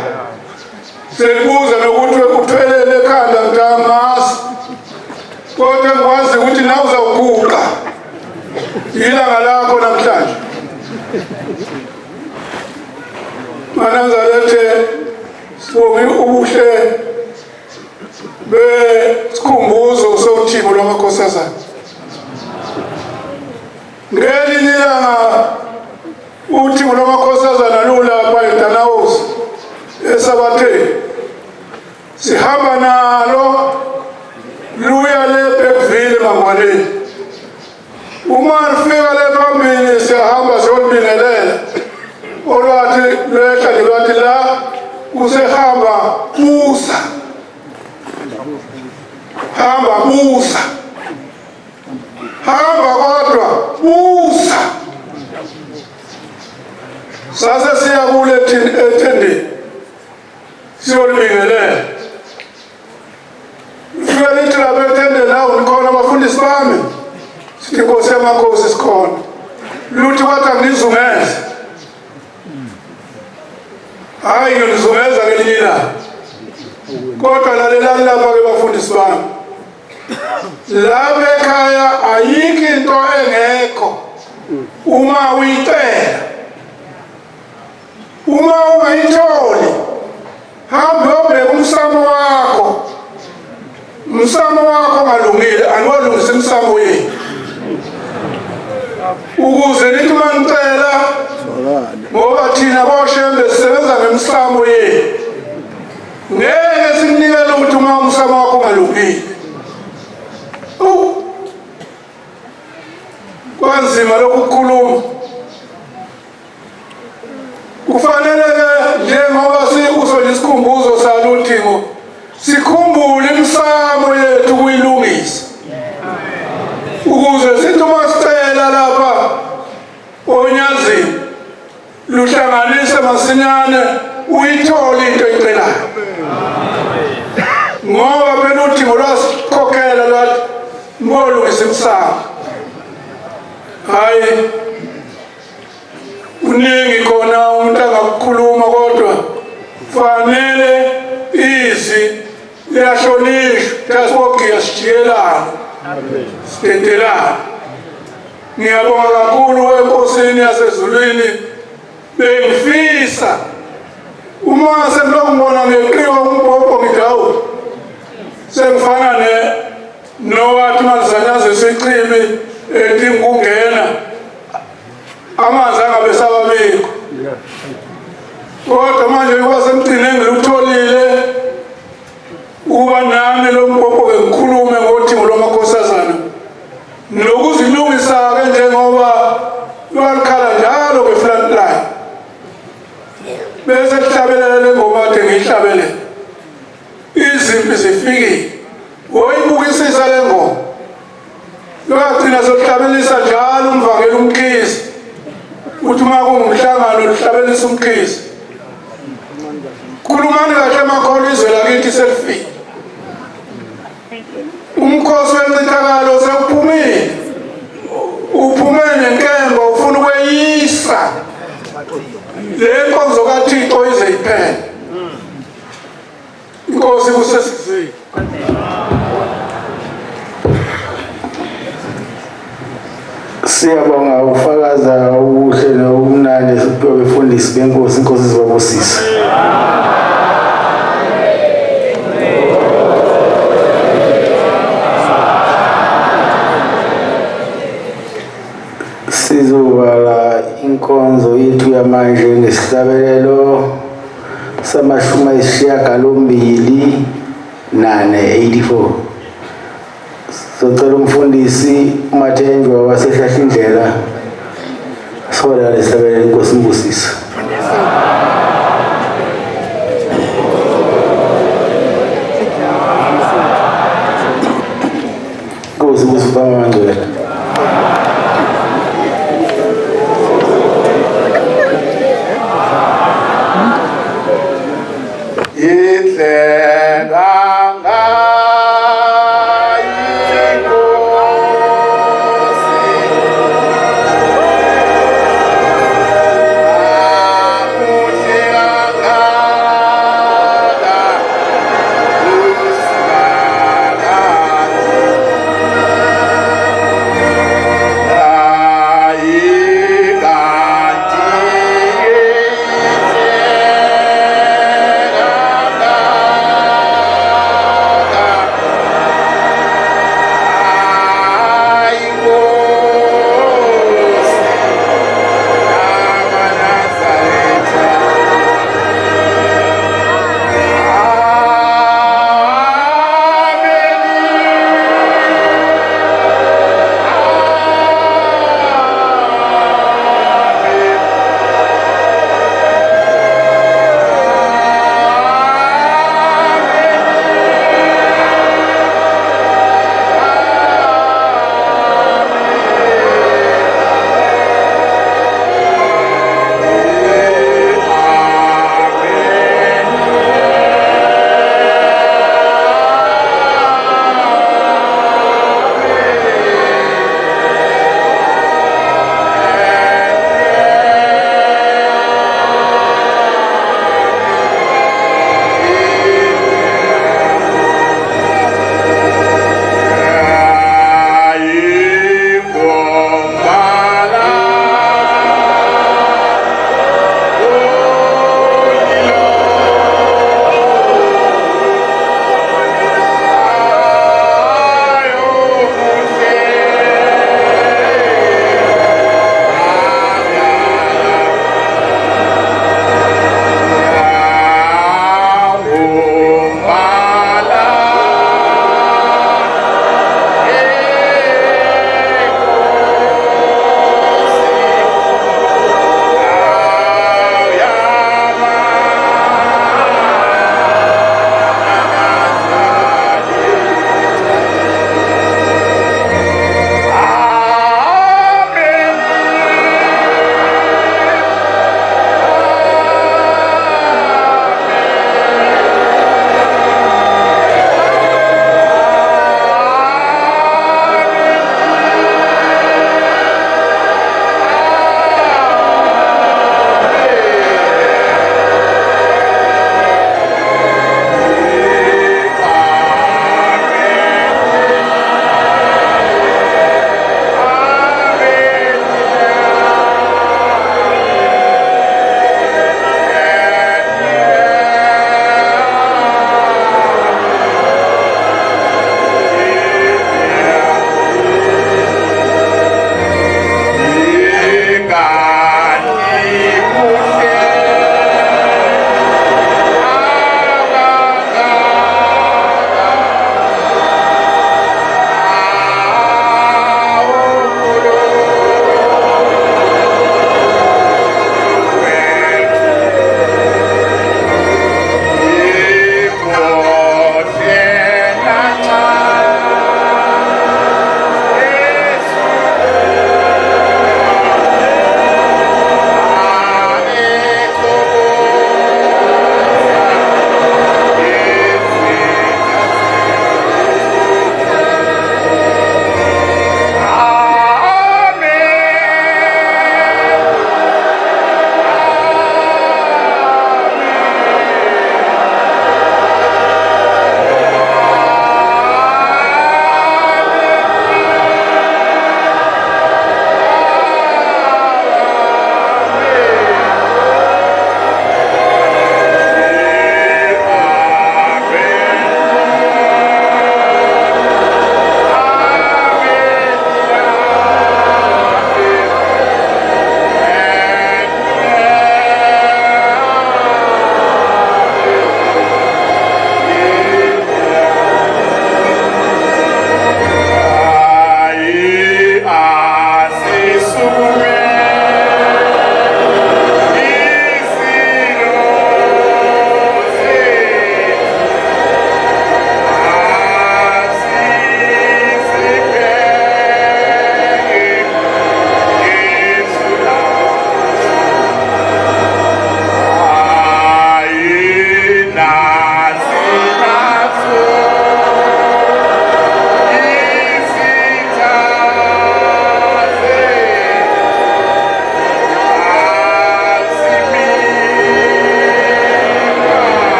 selibuza nokuthi uthwelele ekhanda ngitamazi kodwa ngikwazi ukuthi nawe uzawuguqa ilanga lakho namhlanje Manazarethe sibonge ubuhle besikhumbuzo sokuthimo lwamakhosazana ngelinye ilanga uthimo lwamakhosazana lulapha eDanawuzi eSabatheni sihamba nalo luya le Bergville eMangwaneni uma lifika le phambili siyahamba siyolibingelela olwathi lwehla nje lwathi la kusehamba busa, hamba busa, hamba kodwa busa. Sase siya kule ethendeni siyolibingelela. Fika lithi lapha ethendeni nawo nikhona abafundisi bami, sithi Nkosi yamakhosi sikhona. Luthi kwathi angizungeze, hayi ngizungeza ngelinye ilanga, kodwa lalelani lapha-ke bafundisi bami, lapha ekhaya ayikho into engekho uma uyicela. Uma ungayitholi, hamba uyobheka umsamo wakho. Umsamo wakho ungalungile, angiwalungise umsamo wethu. Ukuze nithi uma nicela, ngoba thina boshembe sisebenza ngemsamo yethu, ngeke sikunikele ukuthi uma umsamo wakho ungalungile. Kwanzima lokhu kukhuluma. Kufanele-ke njengoba sikuso isikhumbuzo saluthingo, sikhumbule imsamo yethu ukuyilungisa. Ukuze sithi uma sicela lapha onyazini, luhlanganise masinyane uyithole into oyicelayo. Ngoba phela uthingo lwasikhokhela lwathi molungisa imsamo. Hayi uningi khona umuntu angakukhuluma, kodwa fanele izwi liyahlonishwa, sasiwogiya sijikelana sidendelana. Ngiyabonga kakhulu enkosini yasezulwini, bengifisa uma sengilokhu ngibona ngeqiwa umbhobho ngidawu sengifana nowathi malizanyaze sicimi ethi ngungena amanzi angabe sababikho. Kodwa manje kwasemgcine ngilutholile ukuba nami lo mbhobho-ke ngikhulume ngothingo lwamakhosazana, nokuzilungisa-ke njengoba lwalikhala njalo kwe-front line. Bese kuhlabelela le ngoma kade ngiyihlabelela, izimpi zifikile, woyibukisisa le ngoma. Lwagcina sokuhlabelisa njalo umvangeli umkhizi, uthi uma kungumhlangano luhlabelisa umkhizi. Khulumani kahle emakholo, izwe lakithi selifile. Umkhosi wencithakalo sewuphumile, uphume nenkemba, ufuna ukweyisa le nkonzo kaThixo ize iphele. Inkosi kusesizini. Siyabonga ukufakaza ubuhle nobumnandi esiphiwe befundisi benkosi. Inkosi zibabusise. Sizovala inkonzo yethu yamanje ngesihlabelelo sama-84 84. Socela umfundisi uMathenjwa wasehlahlindlela sola lesihlabelelo. Inkosi mbusise. Inkosi busibanga ngcwele.